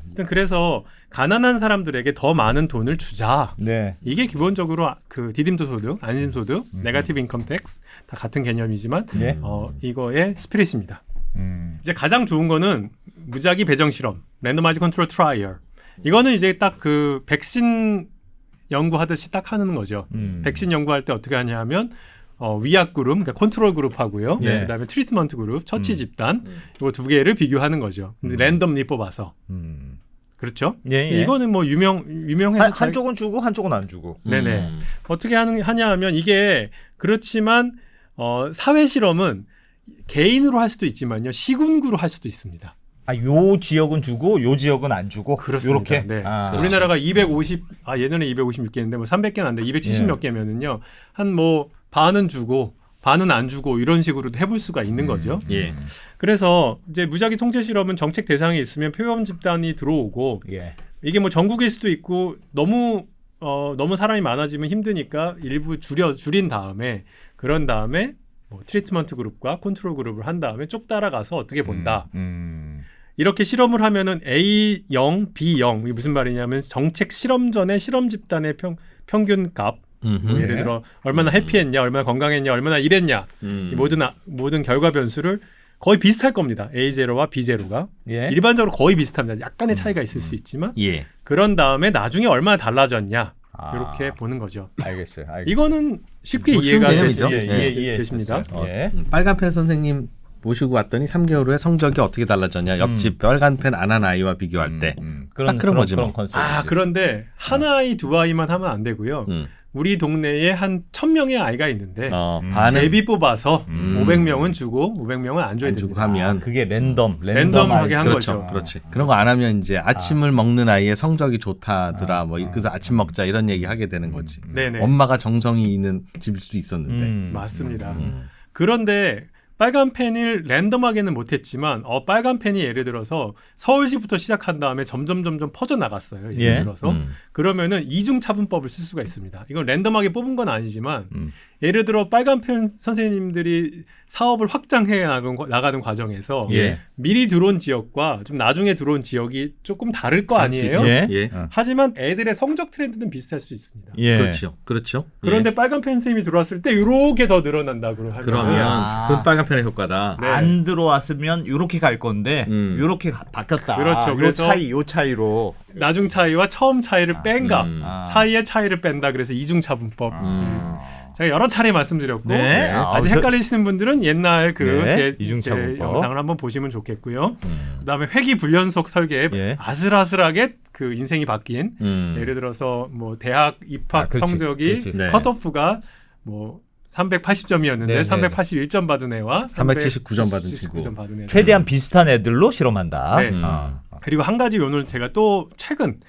일단 그래서 가난한 사람들에게 더 많은 돈을 주자. 네. 이게 기본적으로 그 디딤도 소득, 안심 소득, 네거티브 인컴 텍스 다 같은 개념이지만 네. 이거의 스피릿입니다. 이제 가장 좋은 거는 무작위 배정 실험, 랜더마이즈 컨트롤 트라이얼. 이거는 이제 딱 그 백신 연구하듯이 딱 하는 거죠. 백신 연구할 때 어떻게 하냐면 위약 그룹, 그러니까 컨트롤 그룹하고요. 네. 그다음에 트리트먼트 그룹, 처치 집단 이거 두 개를 비교하는 거죠. 근데 랜덤리 뽑아서 그렇죠. 예, 예. 이거는 뭐 유명해서 한쪽은 주고 한쪽은 안 주고. 네네. 어떻게 하냐 하면 이게 그렇지만 사회 실험은 개인으로 할 수도 있지만요 시군구로 할 수도 있습니다. 요 지역은 주고 요 지역은 안 주고. 그렇습니다. 요렇게. 네. 그렇죠. 우리나라가 250 예전에 256개인데 뭐 300개는 안 돼. 270 몇 개면은요 한 뭐 반은 주고 반은 안 주고 이런 식으로도 해볼 수가 있는 거죠. 예. 그래서 이제 무작위 통제 실험은 정책 대상이 있으면 표본 집단이 들어오고 예. 이게 뭐 전국일 수도 있고 너무 사람이 많아지면 힘드니까 일부 줄인 다음에 그런 다음에 뭐 트리트먼트 그룹과 컨트롤 그룹을 한 다음에 쭉 따라가서 어떻게 본다. 이렇게 실험을 하면은 A0, B0 이게 무슨 말이냐면 정책 실험 전에 실험 집단의 평균 값 뭐 예를 들어 얼마나 해피했냐, 얼마나 건강했냐, 얼마나 이랬냐 이 모든 결과 변수를 거의 비슷할 겁니다. A0와 B0가 예. 일반적으로 거의 비슷합니다. 약간의 차이가 있을 수 있지만 예. 그런 다음에 나중에 얼마나 달라졌냐 이렇게 보는 거죠. 알겠어요. 이거는 쉽게 뭐 쉬운 이해가 개념이죠. 되십니다. 예. 빨간펜 선생님 모시고 왔더니 3개월 후에 성적이 어떻게 달라졌냐. 옆집 빨간펜 안 한 아이와 비교할 때. 딱 그런 거지 뭐. 컨셉이지. 그런데 한 아이 두 아이만 하면 안 되고요. 우리 동네에 한 1000명의 아이가 있는데 반은 제비 뽑아서 500명은 주고 500명은 안 줘야 안 주고 됩니다. 하면 그게 랜덤하게 한 그렇죠. 거죠. 그렇지. 그런 거 안 하면 이제 아침을 먹는 아이의 성적이 좋다더라. 뭐 그래서 아침 먹자 이런 얘기 하게 되는 거지. 네네. 엄마가 정성이 있는 집일 수도 있었는데. 맞습니다. 그런데 빨간 펜을 랜덤하게는 못했지만 빨간 펜이 예를 들어서 서울시부터 시작한 다음에 점점 퍼져 나갔어요. 예를 들어서 그러면은 이중 차분법을 쓸 수가 있습니다. 이건 랜덤하게 뽑은 건 아니지만 예를 들어 빨간 펜 선생님들이 사업을 확장해 나가는 과정에서 예. 미리 들어온 지역과 좀 나중에 들어온 지역이 조금 다를 거 아니에요? 예. 예. 하지만 애들의 성적 트렌드는 비슷할 수 있습니다. 예. 그렇죠. 그런데 빨간 펜 선생님이 들어왔을 때 이렇게 더 늘어난다고 하면 그러면 그건 빨간펜의 효과다. 네. 안 들어왔으면 요렇게 갈 건데 요렇게 바뀌었다. 그렇죠. 요 그래서 요 차이로 나중 차이와 처음 차이를 뺀가 사이의 차이를 뺀다. 그래서 이중차분법. 제가 여러 차례 말씀드렸고 네. 아직 헷갈리시는 분들은 옛날 네. 제 이중차분법. 영상을 한번 보시면 좋겠고요. 그다음에 회귀 불연속 설계에 예. 아슬아슬하게 그 인생이 바뀐 예를 들어서 뭐 대학 입학 그렇지. 성적이 그렇지. 네. 컷오프가 뭐 380점이었는데 네, 네. 381점 받은 애와 379점 받은 친구. 379점 받은 애. 최대한 비슷한 애들로 실험한다. 네. 그리고 한 가지 오늘 제가 또 최근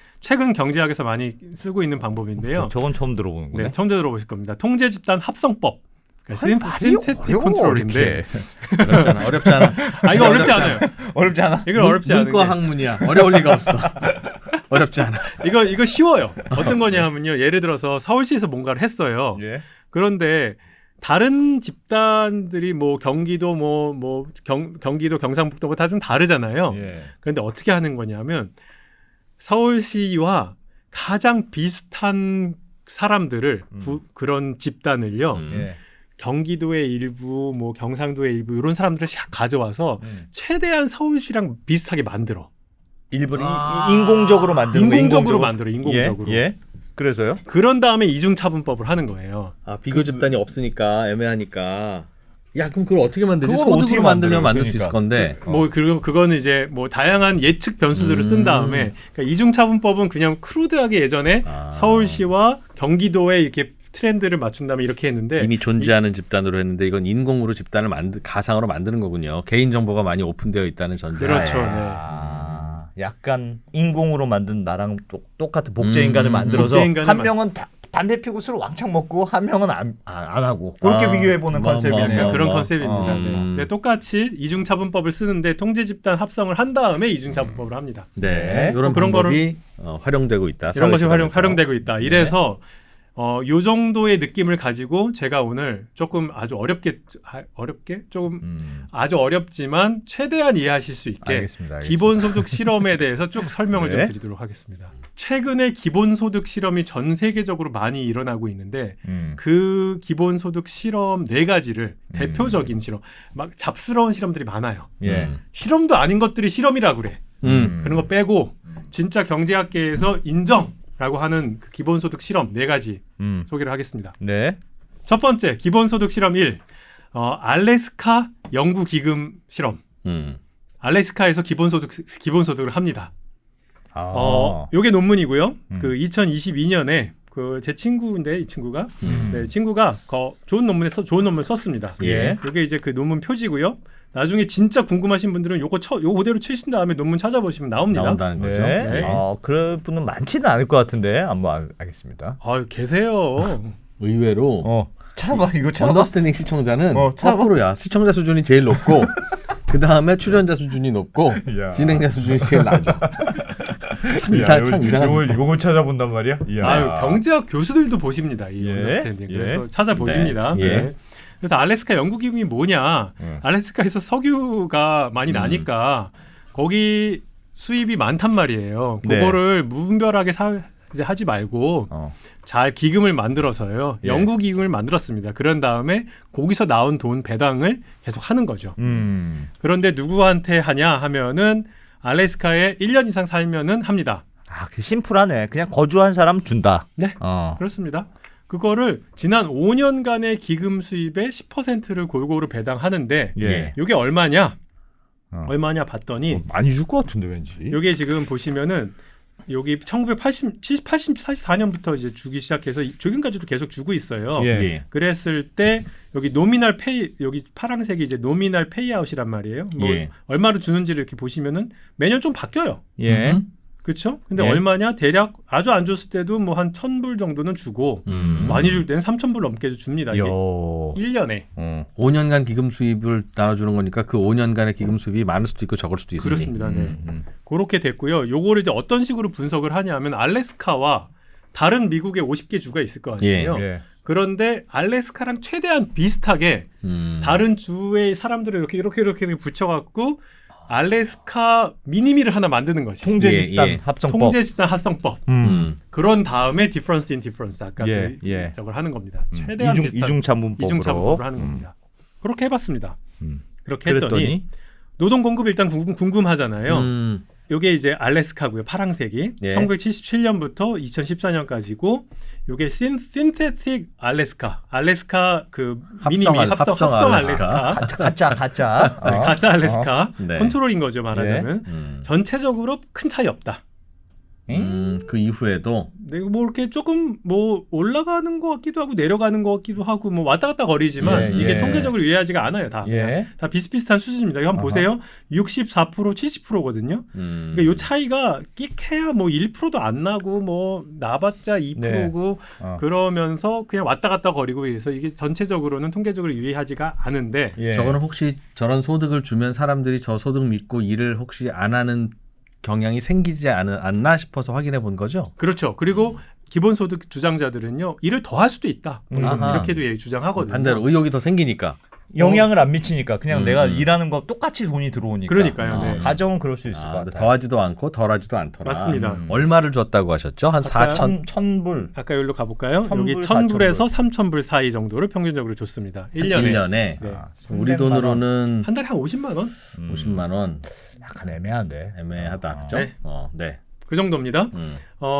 경제학에서 많이 쓰고 있는 방법인데요. 저건 처음 들어보는군요. 네, 처음 들어보실 겁니다. 통제 집단 합성법. 말이 신테틱 컨트롤인데 어렵잖아. 이거 어렵지 않아요. 어렵지 않아? 이건 어렵지 않은 문과 게 학문이야. 어려울 리가 없어. 어렵지 않아. 이거 쉬워요. 어떤 거냐면요. 예를 들어서 서울시에서 뭔가를 했어요. 예. 그런데 다른 집단들이 뭐 경기도 경기도 경상북도가 다 좀 다르잖아요. 예. 그런데 어떻게 하는 거냐면 서울시와 가장 비슷한 사람들을 그런 집단을요. 예. 경기도의 일부, 뭐 경상도의 일부 이런 사람들을 샥 가져와서 최대한 서울시랑 비슷하게 만들어. 일부러 인공적으로 만드는 거. 인공적으로 만들어. 인공적으로. 예. 그래서요? 그런 다음에 이중차분법을 하는 거예요. 비교 집단이 없으니까 애매하니까. 야, 그럼 그걸 어떻게 만들지? 그걸 소득으로 어떻게 만들면 만들어요? 만들 수 그러니까. 있을 건데. 뭐 그거는 이제 뭐 다양한 예측 변수들을 쓴 다음에 그러니까 이중차분법은 그냥 크루드하게 예전에 서울시와 경기도에 이렇게 트렌드를 맞춘 다음에 이렇게 했는데 이미 존재하는 집단으로 했는데 이건 인공으로 집단을 가상으로 만드는 거군요. 개인 정보가 많이 오픈되어 있다는 전제. 그렇죠. 네. 약간 인공으로 만든 나랑 똑같은 복제 인간을 만들어서 복제 인간을 한 명은 담배 피고 술 왕창 먹고 한 명은 안 하고 그렇게 비교해보는 컨셉이네요. 그런 컨셉입니다. 네. 네, 똑같이 이중차분법을 쓰는데 통제 집단 합성을 한 다음에 이중차분법을 합니다. 네, 이런 그런 방법이 활용되고 있다. 이런 것이 사회시각에서. 활용되고 있다. 이래서 요 정도의 느낌을 가지고 제가 오늘 조금 아주 어렵게 조금 아주 어렵지만 최대한 이해하실 수 있게 알겠습니다. 기본소득 실험에 대해서 쭉 설명을 네. 좀 드리도록 하겠습니다. 최근에 기본소득 실험이 전 세계적으로 많이 일어나고 있는데 그 기본소득 실험 4가지를 대표적인 실험, 막 잡스러운 실험들이 많아요. 예. 실험도 아닌 것들이 실험이라고 그래. 그런 거 빼고 진짜 경제학계에서 인정라고 하는 그 기본소득 실험 4가지 소개를 하겠습니다. 네. 첫 번째 기본소득 실험 1. 알래스카 연구기금 실험. 알래스카에서 기본소득을 합니다. 요게 논문이고요. 그 2022년에 그 제 친구인데 이 친구가 네, 친구가 좋은 논문을 썼습니다. 예. 요게 이제 그 논문 표지고요. 나중에 진짜 궁금하신 분들은 요거 그대로 치신 다음에 논문 찾아보시면 나옵니다. 나온다는 거죠. 네. 네. 그럴 분은 많지는 않을 것 같은데 한번 알겠습니다. 계세요. 의외로 찾아봐 이거 찾아봐. 언더스탠딩 시청자는 찾아봐. 거꾸로야. 시청자 수준이 제일 높고 그 다음에 출연자 수준이 높고 야. 진행자 수준이 제일 낮아. 참 이상한 짓. 이걸 찾아본단 말이야? 경제학 교수들도 보십니다. 이 예. 언더스탠딩. 예. 그래서 찾아보십니다. 네. 예. 네. 그래서 알래스카 연구기금이 뭐냐? 알래스카에서 석유가 많이 나니까 거기 수입이 많단 말이에요. 네. 그거를 무분별하게 이제 하지 말고 잘 기금을 만들어서요. 예. 연구기금을 만들었습니다. 그런 다음에 거기서 나온 돈 배당을 계속 하는 거죠. 그런데 누구한테 하냐 하면은 알래스카에 1년 이상 살면은 합니다. 그 심플하네. 그냥 거주한 사람 준다. 네. 그렇습니다. 그거를 지난 5년간의 기금 수입의 10%를 골고루 배당하는,데 예. 이게 얼마냐? 얼마냐 봤더니 많이 줄 것 같은데 왠지. 여기 지금 보시면은 여기 1984년부터 이제 주기 시작해서 지금까지도 계속 주고 있어요. 예. 그랬을 때 여기 노미널 페이, 여기 파란색이 이제 노미널 페이아웃이란 말이에요. 뭐 예. 얼마로 주는지를 이렇게 보시면은 매년 좀 바뀌어요. 예. 그렇죠? 근데 예. 얼마냐? 대략 아주 안 줬을 때도 뭐 한 1,000불 정도는 주고 많이 줄 때는 3,000불 넘게도 줍니다. 이게 1년에. 5년간 기금 수입을 나눠주는 거니까 그 5년간의 기금 수입이 많을 수도 있고 적을 수도 있으니. 그렇습니다. 네. 그렇게 됐고요. 요거를 이제 어떤 식으로 분석을 하냐면 알래스카와 다른 미국의 50개 주가 있을 거 아니에요. 예. 그런데 알래스카랑 최대한 비슷하게 다른 주의 사람들을 이렇게 붙여갖고 알래스카 미니미를 하나 만드는 거지. 통제 집단 예. 합성법. 통제 집단 합성법. 그런 다음에 디퍼런스 인 디퍼런스 아까 예. 저걸 하는 겁니다. 최대한 비슷한 이중차분법으로 하는 겁니다. 그렇게 해봤습니다. 그렇게 했더니 노동 공급 일단 궁금하잖아요. 요게 이제 알래스카고요. 파랑색이 예. 1977년부터 2014년까지고 요게 신테틱 알래스카 그 미니미 합성 알래스카. 가짜. 네, 가짜 알래스카 네. 컨트롤인 거죠 말하자면. 전체적으로 큰 차이 없다. 그 이후에도 네, 뭐 이렇게 조금 뭐 올라가는 것 같기도 하고 내려가는 것 같기도 하고 뭐 왔다 갔다 거리지만 이게 통계적으로 유의하지가 않아요. 다 비슷비슷한 수준입니다. 이거 한번 보세요. 64% 70%거든요. 그러니까 요 차이가 끽해야 뭐 1%도 안 나고 뭐 나봤자 2%고 그러면서 그냥 왔다 갔다 거리고 해서 이게 전체적으로는 통계적으로 유의하지가 않은데 저거는 혹시 저런 소득을 주면 사람들이 저 소득 믿고 일을 혹시 안 하는 경향이 생기지 않나 싶어서 확인해 본 거죠. 그렇죠. 그리고 기본소득 주장자들은요. 일을 더 할 수도 있다. 이렇게도 주장하거든요. 반대로 의욕이 더 생기니까. 영향을 안 미치니까 그냥 내가 일하는 거 똑같이 돈이 들어오니까. 그러니까요. 네. 가정은 그럴 수 있을 것 같아요. 더하지도 않고 덜하지도 않더라. 맞습니다. 얼마를 줬다고 하셨죠? 한 1,000불. 아까 여기로 가볼까요? 1,000불, 여기 1,000불에서 3,000불 사이 정도를 평균적으로 줬습니다. 1년에. 네. 우리 300만 돈으로는 한 달에 한 50만 원? 50만 원. 약간 애매한데. 애매하다. 그죠? 네. 그 정도입니다.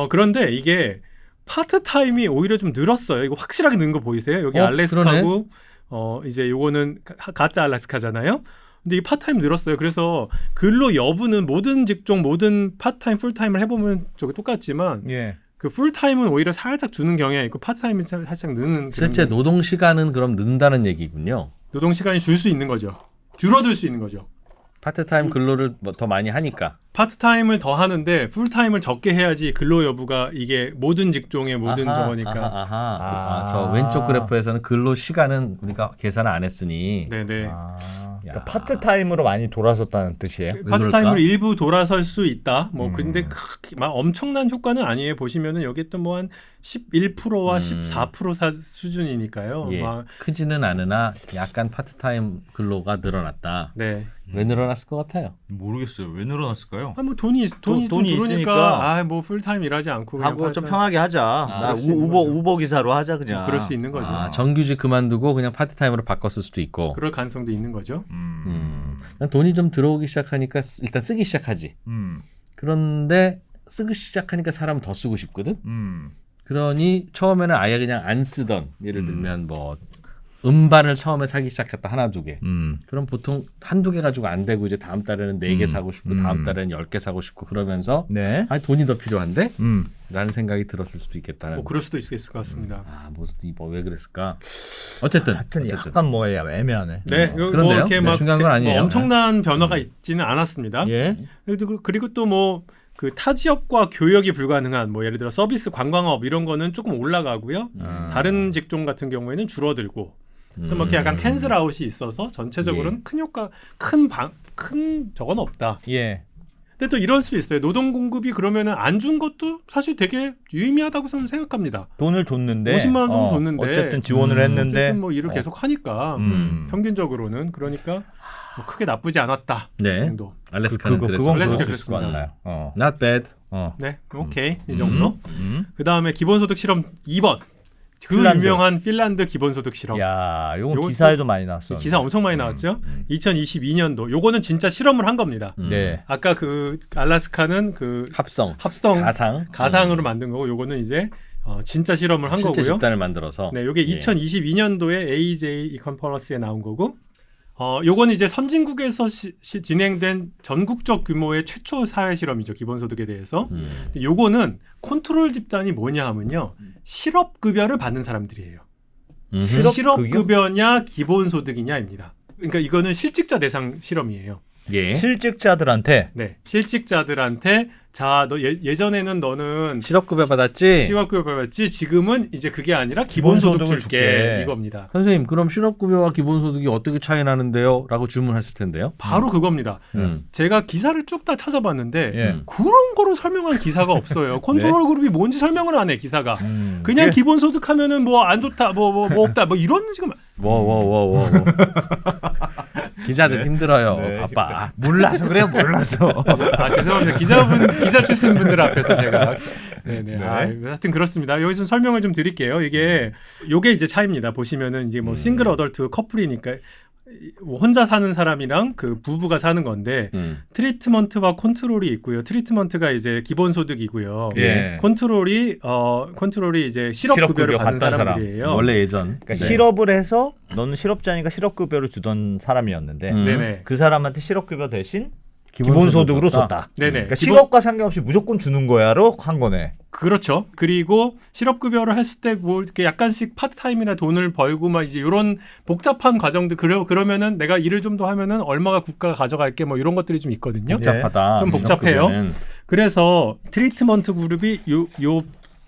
그런데 이게 파트타임이 오히려 좀 늘었어요. 이거 확실하게 는 거 보이세요? 여기 알래스카고 이제 요거는 가짜 알래스카잖아요. 근데 이 파트타임 늘었어요. 그래서 근로 여부는 모든 직종, 모든 파트타임, 풀타임을 해보면 저게 똑같지만 그 풀타임은 오히려 살짝 주는 경향이 있고 파트타임은 살짝 느는. 실제 노동 시간은 그럼 는다는 얘기군요. 노동 시간이 줄 수 있는 거죠. 줄어들 수 있는 거죠. 파트타임 근로를 뭐더 많이 하니까. 파트타임을 더 하는데 풀타임을 적게 해야지 근로 여부가 이게 모든 직종의 모든 저거니까. 저 왼쪽 그래프에서는 근로 시간은 우리가 계산을 안 했으니. 네네. 그러니까 파트타임으로 많이 돌아섰다는 뜻이에요. 파트타임으로 일부 돌아설 수 있다. 뭐 근데 막 엄청난 효과는 아니에요. 보시면은 여기 또 뭐 한 11%와 14% 수준이니까요. 예. 막, 크지는 않으나 약간 파트타임 근로가 늘어났다. 네. 왜 늘어났을 것 같아요? 모르겠어요. 왜 늘어났을까요? 뭐 돈이 좀 돈이 들어오니까 있으니까 뭐 풀타임 일하지 않고 그냥 하고 좀 파트타임. 편하게 하자. 나 우버 기사로 하자 그냥. 그럴 수 있는 거죠. 정규직 그만두고 그냥 파트타임으로 바꿨을 수도 있고. 그럴 가능성도 있는 거죠. 난 돈이 좀 들어오기 시작하니까 일단 쓰기 시작하지. 그런데 쓰기 시작하니까 사람은 더 쓰고 싶거든. 그러니 처음에는 아예 그냥 안 쓰던 예를 들면 뭐 음반을 처음에 사기 시작했다 하나 두 개. 그럼 보통 한두 개 가지고 안 되고 이제 다음 달에는 4개 사고 싶고 다음 달에는 10개 사고 싶고 그러면서 네. 아니 돈이 더 필요한데? 라는 생각이 들었을 수도 있겠다는. 뭐 그럴 수도 있을 것 같습니다. 왜 그랬을까? 어쨌든 약간 뭐 애매하네. 네, 그런데요? 뭐 이렇게 막 중요한 건 아니에요. 뭐 엄청난 변화가 있지는 않았습니다. 예. 그리고 또 뭐 그 타 지역과 교역이 불가능한 뭐 예를 들어 서비스 관광업 이런 거는 조금 올라가고요. 다른 직종 같은 경우에는 줄어들고. 그래서 뭐 이렇게 약간 캔슬 아웃이 있어서 전체적으로는 큰 효과, 큰 저건 없다. 예. 근데 또 이럴 수 있어요. 노동 공급이 그러면은 안 준 것도 사실 되게 유의미하다고 저는 생각합니다. 돈을 줬는데 50만 원 정도 줬는데 어쨌든 지원을 했는데 어쨌든 뭐 일을 계속 하니까 평균적으로는 그러니까 뭐 크게 나쁘지 않았다. 네. 정도. 알래스카는 그건 그랬어요. 알래스카 그럴 수 있을 것 그랬습니다. 같나요? Not bad. 네, 오케이 이 정도. 그 다음에 기본소득 실험 2번. 그 핀란드. 유명한 핀란드 기본소득 실험. 야, 요건 요것도 기사에도 많이 나왔어. 기사 엄청 많이 나왔죠. 2022년도. 요거는 진짜 실험을 한 겁니다. 네. 아까 그 알래스카는 그 합성 가상으로 만든 거고 요거는 이제 진짜 실험을 한 실제 거고요. 집단을 만들어서. 네, 요게 2022년도에 AJ 이컨퍼런스에 나온 거고. 요건 이제 선진국에서 진행된 전국적 규모의 최초 사회 실험이죠. 기본소득에 대해서. 근데 요거는 컨트롤 집단이 뭐냐 하면요. 실업급여를 받는 사람들이에요. 실업급여냐 기본소득이냐입니다. 그러니까 이거는 실직자 대상 실험이에요. 예. 실직자들한테 네, 실직자들한테 자, 너 예전에는 너는 실업급여 받았지? 실업급여 받았지. 지금은 이제 그게 아니라 기본소득 줄게. 이겁니다. 선생님, 그럼 실업급여와 기본소득이 어떻게 차이 나는데요? 라고 질문했을 텐데요. 바로 그겁니다. 제가 기사를 쭉 다 찾아봤는데 예. 그런 거로 설명한 기사가 없어요. 컨트롤 그룹이 뭔지 설명을 안 해, 기사가. 그냥 기본소득 하면은 뭐 안 좋다, 뭐 없다, 뭐 이런 지금. 기자들 힘들어요. 네, 바빠. 몰라서 그래요. 몰라서. 죄송합니다. 기자 출신 분들 앞에서 제가. 네네. 하여튼 그렇습니다. 여기 좀 설명을 좀 드릴게요. 요게 이제 차이입니다. 보시면은 이제 뭐 싱글 어덜트 커플이니까 혼자 사는 사람이랑 그 부부가 사는 건데 트리트먼트와 컨트롤이 있고요. 트리트먼트가 이제 기본소득이고요. 예. 컨트롤이 이제 실업급여를 받는 사람들이에요. 원래 예전. 그러니까 실업을 해서 너는 실업자니까 실업급여를 주던 사람이었는데 네네. 그 사람한테 실업급여 대신 기본소득으로 줬다. 네네. 그러니까 실업과 상관없이 무조건 주는 거야로 한 거네. 그렇죠. 그리고 실업급여를 했을 때 뭐 이렇게 약간씩 파트타임이나 돈을 벌고 막 이제 이런 복잡한 과정들 그러면은 내가 일을 좀 더 하면은 얼마가 국가가 가져갈게 뭐 이런 것들이 좀 있거든요. 복잡하다. 좀 복잡해요. 실업급여는. 그래서 트리트먼트 그룹이 요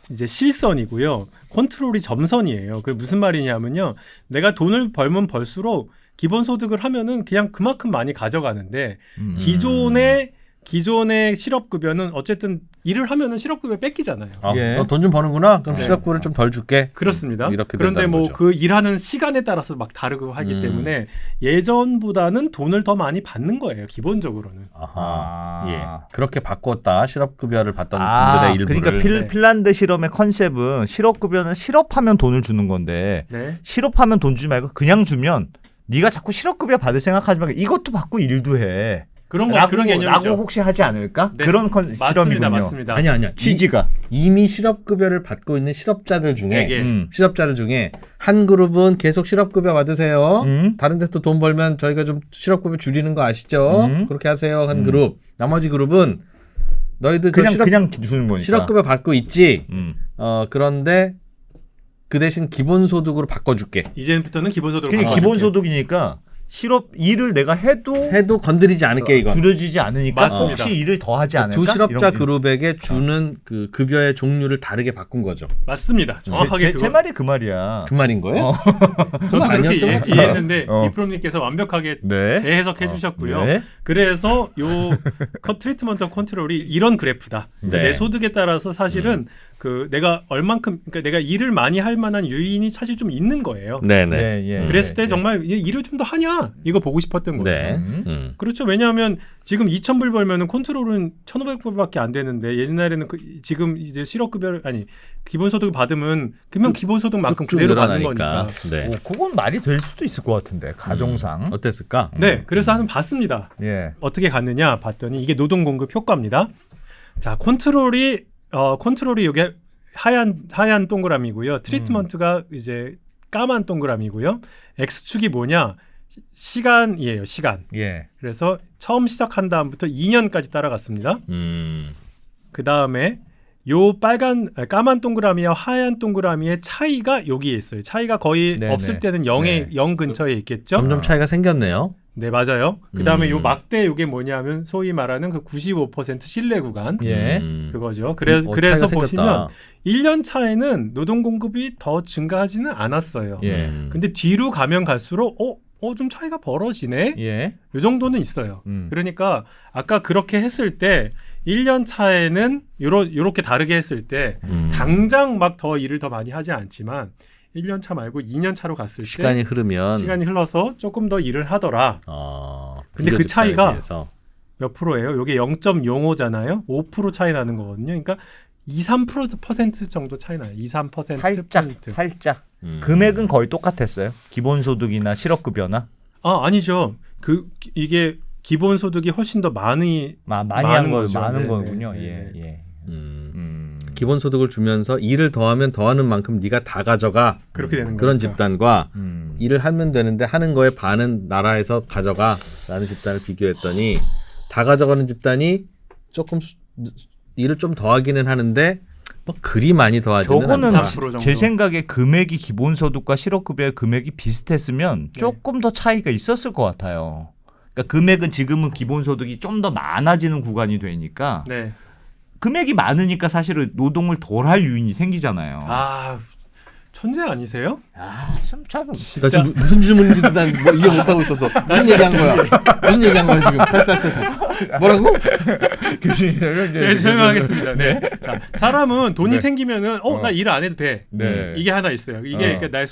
이제 실선이고요. 컨트롤이 점선이에요. 그게 무슨 말이냐면요. 내가 돈을 벌면 벌수록 기본소득을 하면은 그냥 그만큼 많이 가져가는데 기존의 실업급여는 어쨌든 일을 하면은 실업급여 뺏기잖아요. 예. 너 돈 좀 버는구나? 그럼 실업급여를 좀 덜 줄게. 그렇습니다. 이렇게 그런데 된다는 뭐 거죠. 그 일하는 시간에 따라서 막 다르고 하기 때문에 예전보다는 돈을 더 많이 받는 거예요. 기본적으로는. 아하. 예. 그렇게 바꿨다. 실업급여를 받던 분들의 일부를. 그러니까 핀란드 실험의 컨셉은 실업급여는 실업하면 돈을 주는 건데 네. 실업하면 돈 주지 말고 그냥 주면 네가 자꾸 실업급여 받을 생각하지 말고 이것도 받고 일도 해. 그런 라고 개념이죠. 혹시 하지 않을까? 네. 그런 실험이군요. 맞습니다. 아니야. 취지가. 이미 실업급여를 받고 있는 실업자들 중에 네. 실업자들 중에 한 그룹은 계속 실업급여 받으세요. 다른 데서 돈 벌면 저희가 좀 실업급여 줄이는 거 아시죠? 그렇게 하세요. 한 그룹. 나머지 그룹은 너희들 그냥 주는 거니까. 실업급여 받고 있지. 그런데 그 대신 기본소득으로 바꿔줄게. 이제부터는 기본소득을 그러니까 바꿔줄게. 기본소득이니까 실업 일을 내가 해도 건드리지 않을게 이건. 줄여지지 않으니까 맞습니다. 혹시 일을 더 하지 않을까? 두 실업자 이런- 그룹에게 주는 그 급여의 종류를 다르게 바꾼 거죠. 맞습니다. 정확하게 제 말이 그 말이야. 그 말인 거예요? 저도 그렇게 아니었던 것 같아요. 이해했는데 어. 이프로님께서 완벽하게 네. 재해석해 주셨고요. 네. 그래서 요 트리트먼트 컨트롤이 이런 그래프다. 네. 내 소득에 따라서 사실은 그 내가 얼만큼 그러니까 내가 일을 많이 할 만한 요인이 사실 좀 있는 거예요. 네네. 네, 예. 그랬을 때 예. 정말 일을 좀 더 하냐 이거 보고 싶었던 거예요. 네. 그렇죠. 왜냐하면 지금 2,000불 벌면은 컨트롤은 1,500불밖에 안 되는데 옛날에는 지금 이제 실업급여 아니 기본소득을 받으면 그러면 기본소득만큼 쭉쭉 그대로 받는 늘어나니까. 거니까. 네. 그건 말이 될 수도 있을 것 같은데 가정상. 어땠을까? 네, 그래서 한번 봤습니다. 예. 어떻게 갔느냐 봤더니 이게 노동 공급 효과입니다. 자, 컨트롤이 이게 하얀 동그라미고요. 트리트먼트가 이제 까만 동그라미고요. X축이 뭐냐? 시간이에요, 시간. 예. 그래서 처음 시작한 다음부터 2년까지 따라갔습니다. 그 다음에 요 까만 동그라미와 하얀 동그라미의 차이가 여기에 있어요. 차이가 거의 네네. 없을 때는 0 근처에 있겠죠. 점점 차이가 생겼네요. 네, 맞아요. 그 다음에 요 음. 막대 요게 뭐냐면 소위 말하는 그 95% 신뢰 구간. 예. 그거죠. 차이가 그래서 생겼다. 보시면 1년 차에는 노동 공급이 더 증가하지는 않았어요. 예. 근데 뒤로 가면 갈수록 좀 차이가 벌어지네. 예. 요 정도는 있어요. 그러니까 아까 그렇게 했을 때 1년 차에는 요렇게 다르게 했을 때 당장 막 더 일을 더 많이 하지 않지만 1년 차 말고 2년 차로 갔을 때 시간이 흐르면 시간이 흘러서 조금 더 일을 하더라. 근데 그 비교집단에 차이가 비해서. 몇 프로예요? 요게 0.05잖아요. 5% 차이 나는 거거든요. 그러니까 2-3% 정도 차이 나요. 2-3% 살짝. 금액은 거의 똑같았어요. 기본소득이나 실업급여나. 아니죠. 이게 기본소득이 훨씬 더 많은 많은 거죠. 네, 거군요. 네, 예. 예. 기본소득을 주면서 일을 더하면 더하는 만큼 네가 다 가져가. 그렇게 되는 그런 거니까. 집단과 일을 하면 되는데 하는 거에 반은 나라에서 가져가라는 집단을 비교했더니 다 가져가는 집단이 조금 일을 좀 더하기는 하는데 뭐 그리 많이 더하지는 저거는 않다. 3% 정도. 제 생각에 금액이 기본소득과 실업급여의 금액이 비슷했으면 조금 더 차이가 있었을 것 같아요. 그러니까 금액은 지금은 기본소득이 좀 더 많아지는 구간이 되니까 네. 금액이 많으니까 사실은 노동을 덜 할 요인이 생기잖아요. 천재 아니세요? 참. 나 지금 무슨 질문인지도 난 이해 못하고 있었어. 무슨 얘기한 거야? 무슨 얘기한 거야 지금? 패스. 뭐라고? 교수님, 네, 설명하겠습니다. 네. 자, 사람은 돈이 생기면은 나 일 안 해도 돼. 네. 이게 하나 있어요. 이게 그러니까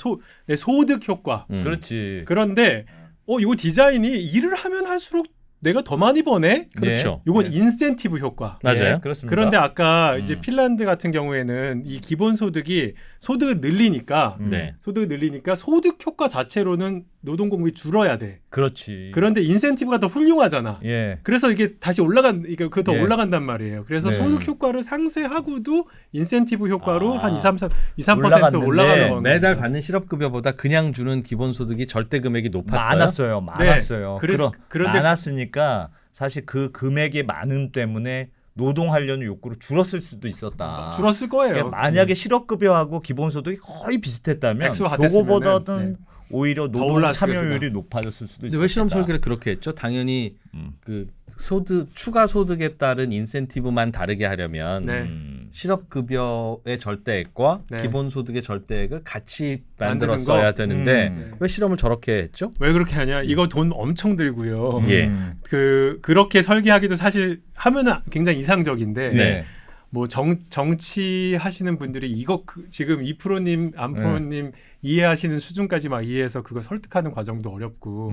내 소득 효과. 그렇지. 그런데 이거 디자인이 일을 하면 할수록 내가 더 많이 버네. 그렇죠. 이건 인센티브 효과. 맞아요. 예, 그렇습니다. 그런데 아까 이제 핀란드 같은 경우에는 이 기본 소득이 소득을 늘리니까 네. 소득 효과 자체로는 노동 공급이 줄어야 돼. 그렇지. 그런데 인센티브가 더 훌륭하잖아. 예. 그래서 이게 다시 더 예. 올라간단 말이에요. 그래서 네. 소득 효과를 상쇄하고도 인센티브 효과로 한 2-3% 올라갔는데 올라가는 겁니다. 매달 받는 실업급여보다 그냥 주는 기본소득이 절대 금액이 높았어요. 많았어요. 그런데 많았으니까 사실 그 금액의 많음 때문에 노동하려는 욕구로 줄었을 수도 있었다. 줄었을 거예요. 그러니까 만약에 실업급여하고 기본소득이 거의 비슷했다면 액수가 그거보다는 같았으면은, 오히려 노동 올랐을 참여율이 높아졌을 수도 근데 있었다. 왜 실험 설계를 그렇게 했죠? 당연히 그 추가 소득에 따른 인센티브만 다르게 하려면 네. 실업급여의 절대액과 네. 기본소득의 절대액을 같이 만드는 만들었어야 거? 되는데 왜 실험을 저렇게 했죠? 왜 그렇게 하냐? 이거 돈 엄청 들고요. 예. 그렇게 설계하기도 사실 하면은 굉장히 이상적인데 네. 뭐 정치 하시는 분들이 이거 지금 2%님, 안프로님 이해하시는 수준까지 막 이해해서 그거 설득하는 과정도 어렵고.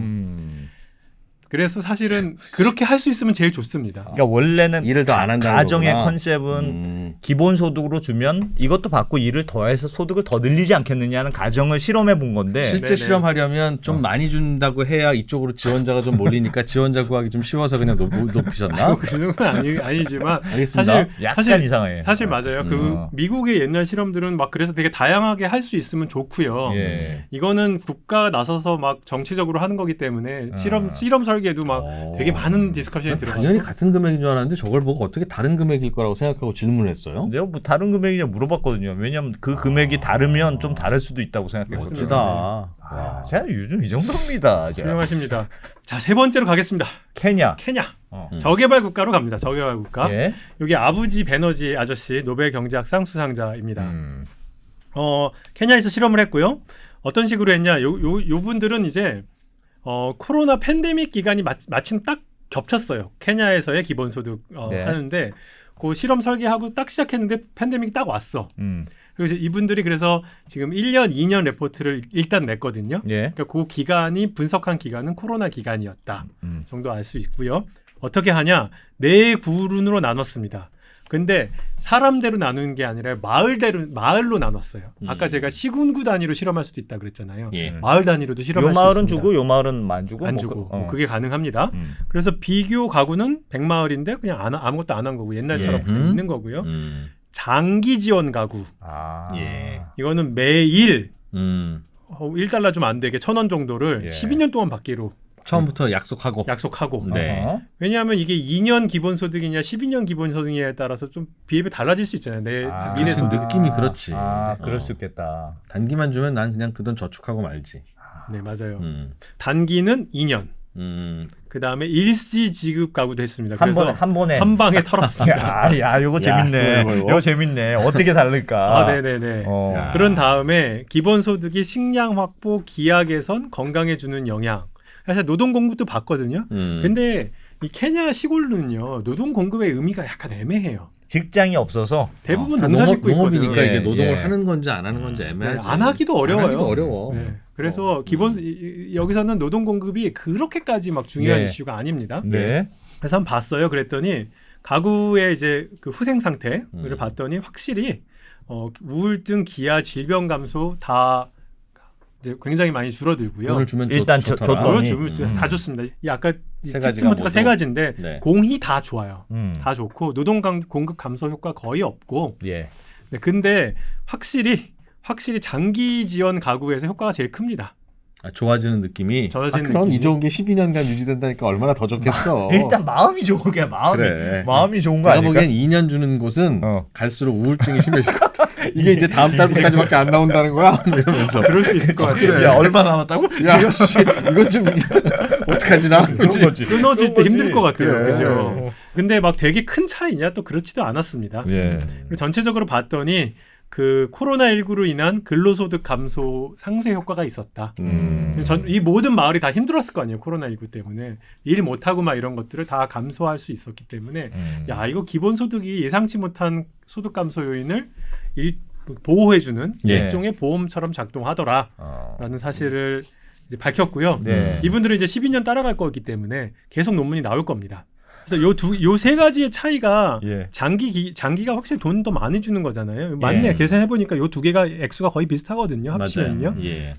그래서 사실은 그렇게 할 수 있으면 제일 좋습니다. 그러니까 원래는 일을 더 안 한다는 가정의 거구나. 컨셉은 기본소득으로 주면 이것도 받고 일을 더해서 소득을 더 늘리지 않겠느냐는 가정을 실험해 본 건데 실제 네네. 실험하려면 좀 많이 준다고 해야 이쪽으로 지원자가 좀 몰리니까 지원자 구하기 좀 쉬워서 그냥 높이셨나? 그 정도는 아니지만 알겠습니다. 약간 이상해. 사실 맞아요. 그 미국의 옛날 실험들은 막 그래서 되게 다양하게 할 수 있으면 좋고요. 예. 이거는 국가가 나서서 막 정치적으로 하는 거기 때문에 실험 설계에도 막 되게 많은 디스커션이 들어가서 당연히 같은 금액인 줄 알았는데 저걸 보고 어떻게 다른 금액일 거라고 생각하고 질문을 했어요? 내가 뭐 다른 금액이냐 물어봤거든요. 왜냐하면 그 금액이 다르면 좀 다를 수도 있다고 생각했거든요. 멋지다. 아, 제가 요즘 이 정도입니다. 제가. 훌륭하십니다. 자, 세 번째로 가겠습니다. 케냐. 저개발 국가로 갑니다. 저개발 국가. 예. 여기 아부지 베너지 아저씨 노벨 경제학상 수상자입니다. 케냐에서 실험을 했고요. 어떤 식으로 했냐? 요 분들은 이제 코로나 팬데믹 기간이 마침 딱 겹쳤어요. 케냐에서의 기본소득 네. 하는데 그 실험 설계하고 딱 시작했는데 팬데믹이 딱 왔어. 그래서 이분들이 그래서 지금 1년, 2년 레포트를 일단 냈거든요. 예. 그러니까 그 기간이 분석한 기간은 코로나 기간이었다 정도 알 수 있고요. 어떻게 하냐? 네 구른으로 나눴습니다. 근데 사람대로 나누는 게 아니라 마을로 나눴어요. 아까 제가 시군구 단위로 실험할 수도 있다 그랬잖아요. 예. 마을 단위로도 실험할 요 수 마을은 있습니다. 주고 요 마을은 안 주고 안 뭐 주고 그- 뭐 그게 가능합니다. 그래서 비교 가구는 100마을인데 그냥 아무것도 안 한 거고 옛날처럼 예. 있는 거고요. 장기 지원 가구 예. 이거는 매일 음. 1달러 좀 안 되게 1,000원 정도를 예. 12년 동안 받기로 처음부터 약속하고. 약속하고 네. 왜냐하면 이게 2년 기본소득이냐 12년 기본소득이냐에 따라서 좀 비율이 달라질 수 있잖아요. 내 미래 그치, 소득. 느낌이 그렇지. 그럴 수 있겠다. 단기만 주면 난 그냥 그 돈 저축하고 말지. 네, 맞아요. 음. 단기는 2년. 그 다음에 일시 지급 가구도 했습니다. 그래서 한 번에 한 방에 털었습니다. 야, 요거 재밌네. 요거 재밌네. 어떻게 다를까? 네네네. 어. 그런 다음에 기본소득이 식량 확보, 기하 개선, 건강에 주는 영향. 사실 노동 공급도 봤거든요. 근데 이 케냐 시골은요 노동 공급의 의미가 약간 애매해요. 직장이 없어서 대부분 다 농사 짓고 있거든요. 농업이니까 이게 예, 노동을 예. 하는 건지 안 하는 건지 애매하지. 안 하기도 어려워요. 안 하기도 어려워. 네. 그래서 여기서는 노동 공급이 그렇게까지 막 중요한 네. 이슈가 아닙니다. 네. 그래서 한번 봤어요. 그랬더니 가구의 이제 그 후생 상태를 봤더니 확실히 우울증, 기아, 질병 감소 다 이제 굉장히 많이 줄어들고요. 돈을 주면 일단 좋더라. 돈을 주면 다 좋습니다. 이 아까 세 가지가 특징부터가 세 뭐죠? 가지인데 네. 공히 다 좋아요. 다 음. 좋고 노동 공급 감소 효과 거의 없고. 예. 네, 근데 확실히 장기 지원 가구에서 효과가 제일 큽니다. 좋아지는 느낌이. 좋아지는 그럼 느낌이. 이 좋은 게 12년간 유지된다니까 얼마나 더 좋겠어. 일단 마음이 좋은 게 그래. 마음이 좋은 거 내가 아닐까? 보기엔 2년 주는 곳은 갈수록 우울증이 심해질 것 같아. 이게 이제 다음 달까지밖에 안 나온다는 거야? 이러면서. 그럴 수 있을 것 같아요. 야, 얼마 남았다고? 야, 씨, 이건 좀 어떡하지 나? 그런 거지. 끊어질 때 힘들 것 같아요. 그래. 그죠? 근데 막 되게 큰 차이냐? 또 그렇지도 않았습니다. 예. 그리고 전체적으로 봤더니 그 코로나19로 인한 근로소득 감소 상쇄 효과가 있었다. 이 모든 마을이 다 힘들었을 거 아니에요. 코로나19 때문에. 일 못하고 막 이런 것들을 다 감소할 수 있었기 때문에 야 이거 기본소득이 예상치 못한 소득 감소 요인을 보호해주는 예. 일종의 보험처럼 작동하더라라는 사실을 이제 밝혔고요. 네. 이분들은 이제 12년 따라갈 거기 때문에 계속 논문이 나올 겁니다. 그래서 요 세 가지의 차이가 예. 장기가 확실히 돈 더 많이 주는 거잖아요. 맞네. 계산해 보니까 요 두 개가 액수가 거의 비슷하거든요. 합치면요. 맞아요. 예.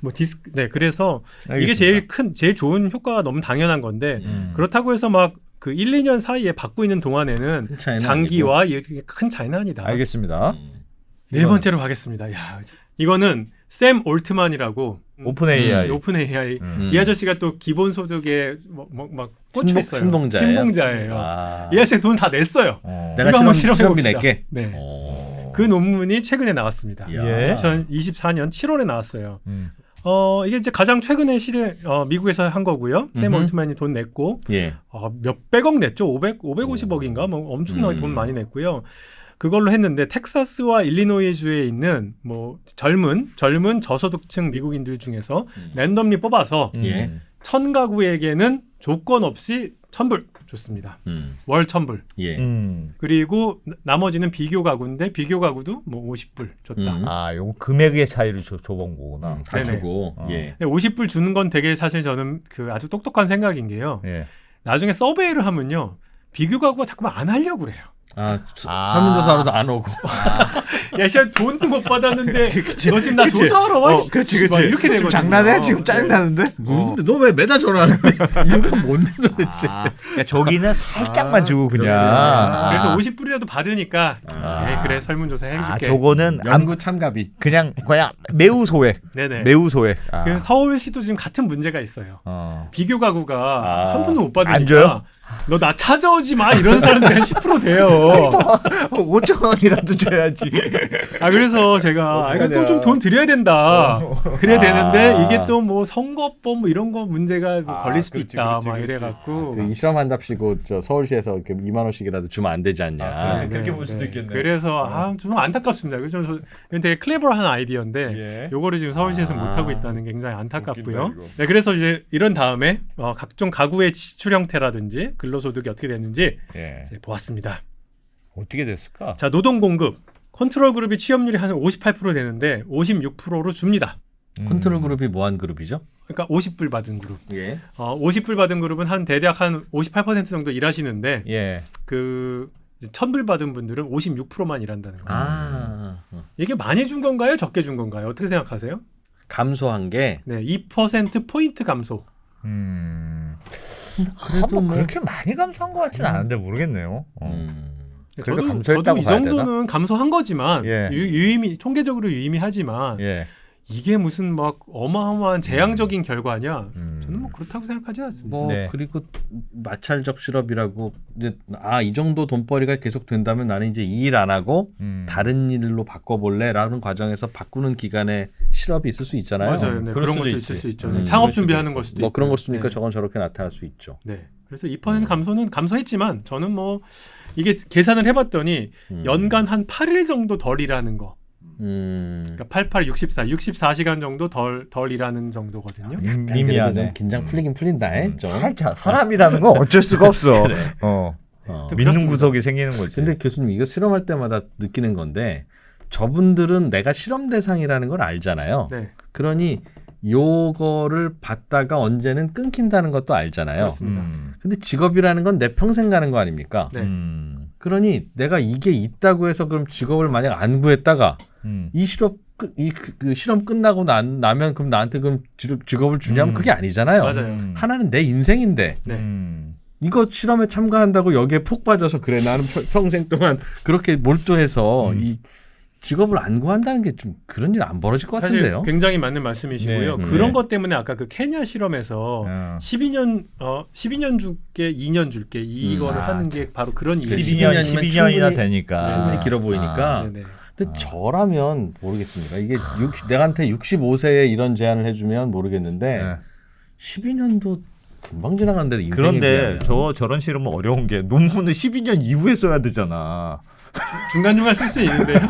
네, 그래서 이게 알겠습니다. 제일 좋은 효과가 너무 당연한 건데 그렇다고 해서 막 그 1, 2년 사이에 받고 있는 동안에는 큰 차이는 장기와 큰 차이는 아니다. 알겠습니다. 네 번째로 가겠습니다. 야, 이거는 샘 올트만이라고 오픈 AI. 오픈 AI 이 아저씨가 또 기본소득에 막 꽂혀 있어요. 신봉자예요. 이 아저씨 돈 다 냈어요. 내가 이거 한번 실험비 실험해봅시다. 낼게. 네. 오. 그 논문이 최근에 나왔습니다. 예. 2024년 7월에 나왔어요. 이게 이제 가장 최근에 미국에서 한 거고요. 샘 올트만이 돈 냈고 예. 몇백억 냈죠. 550억인가 뭐 엄청나게 돈 많이 냈고요. 그걸로 했는데 텍사스와 일리노이 주에 있는 뭐 젊은 저소득층 미국인들 중에서 랜덤리 뽑아서 예. 1,000가구에게는 조건 없이 1,000불 줬습니다. 월 1,000불. 예. 그리고 나머지는 비교 가구인데 비교 가구도 뭐 50불 줬다. 아, 요거 금액의 차이를 줘본 거구나. 다 네네. 주고. 예. 50불 주는 건 되게 사실 저는 그 아주 똑똑한 생각인 게요. 예. 나중에 서베이를 하면요. 비교 가구가 자꾸만 안 하려고 그래요. 설문조사로도 안 오고. 야, 씨, 돈도 못 받았는데 너 지금 나 조사하러 와? 그렇지. 막 이렇게 되거든요. 장난해? 지금 짜증나는데? 근데 너 왜 매달 전화하는데? 이유가 뭔데 도대체? 야, 저기는 살짝만 주고 그냥. 그래서 50불이라도 받으니까 그래 설문조사 해줄게. 저거는 연구 참가비. 그냥 매우 소액. 네네. 매우 소액. 그래서 서울시도 지금 같은 문제가 있어요. 비교 가구가 한 푼도 못 받으니까 안 줘요? 너 나 찾아오지 마 이런 사람들이 한 10% 돼요. 5천 원이라도 줘야지. 그래서 제가 이거 좀 돈 드려야 된다. 그래야 되는데 이게 또 뭐 선거법 뭐 이런 거 문제가 뭐 걸릴 수도 있다. 막 이래갖고 그 실험한답시고 저 서울시에서 이렇게 2만 원씩이라도 주면 안 되지 않냐. 그렇게 볼 수도 있겠네. 그래서 좀 안타깝습니다. 이건 되게 클레버한 아이디어인데 요거를 지금 서울시에서 못 하고 있다는 게 굉장히 안타깝고요. 웃긴다, 네, 그래서 이제 이런 다음에 각종 가구의 지출 형태라든지 근로소득이 어떻게 됐는지 이제 보았습니다. 어떻게 됐을까? 자, 노동 공급 컨트롤 그룹이 취업률이 한 58% 되는데 56%로 줍니다. 컨트롤 그룹이 뭐한 그룹이죠? 그러니까 50불 받은 그룹. 예. 50불 받은 그룹은 대략 한 58% 정도 일하시는데 예. 그 1000불 받은 분들은 56%만 일한다는 거죠. 이게 많이 준 건가요? 적게 준 건가요? 어떻게 생각하세요? 감소한 게 네, 2% 포인트 감소. 그래도 뭐 그렇게 많이 감소한 것 같지는 않은데 모르겠네요. 그래도 저도 감소했다고 이 봐야 되나? 정도는 감소한 거지만 예. 유의미 통계적으로 유의미하지만 예. 이게 무슨 막 어마어마한 재앙적인 결과냐? 저는 뭐 그렇다고 생각하지 않습니다. 뭐 네. 그리고 마찰적 실업이라고 이제 이 정도 돈벌이가 계속 된다면 나는 이제 이 일 안 하고 다른 일로 바꿔볼래라는 과정에서 바꾸는 기간에 실업이 있을 수 있잖아요. 맞아요. 네, 그럴 그런 수도 것도 있지. 있을 수 있죠. 창업 준비하는 걸 수도 뭐 있고. 그런 걸 쓰니까 네. 저건 저렇게 나타날 수 있죠. 네. 그래서 2% 감소는 감소했지만 저는 뭐 이게 계산을 해봤더니 연간 한 8일 정도 덜 일하는 거. 그러니까 88, 64, 64시간 정도 덜 일하는 정도거든요. 미미하네. 긴장 풀리긴 풀린다. 좀. 살짝 사람이라는 건 어쩔 수가 없어. 그래. 믿는 그렇습니다. 구석이 생기는 거지. 근데 교수님 이거 실험할 때마다 느끼는 건데 저분들은 내가 실험 대상이라는 걸 알잖아요. 네. 그러니 요거를 받다가 언제는 끊긴다는 것도 알잖아요. 그렇습니다. 근데 직업이라는 건 내 평생 가는 거 아닙니까? 네. 그러니 내가 이게 있다고 해서 그럼 직업을 만약 안 구했다가 이 실험 끝나고 나면 그럼 나한테 그럼 직업을 주냐면 그게 아니잖아요. 맞아요. 하나는 내 인생인데 네. 이거 실험에 참가한다고 여기에 푹 빠져서 그래 나는 평생 동안 그렇게 몰두해서 이 직업을 안 구한다는 게 좀 그런 일 안 벌어질 것 사실 같은데요. 굉장히 맞는 말씀이시고요. 네. 그런 네. 것 때문에 아까 그 케냐 실험에서 12년 줄게 2년 줄게 이거를 하는 게 바로 그런 이유예요. 12년이나 되니까. 충분히 길어 보이니까. 네네. 근데 저라면 모르겠습니다. 이게 내한테 65세에 이런 제안을 해주면 모르겠는데 12년도 금방 지나가는데 인생이 그런데 저런 실험은 어려운 게 논문을 12년 이후에 써야 되잖아. 중간중간 쓸 수 있는데요.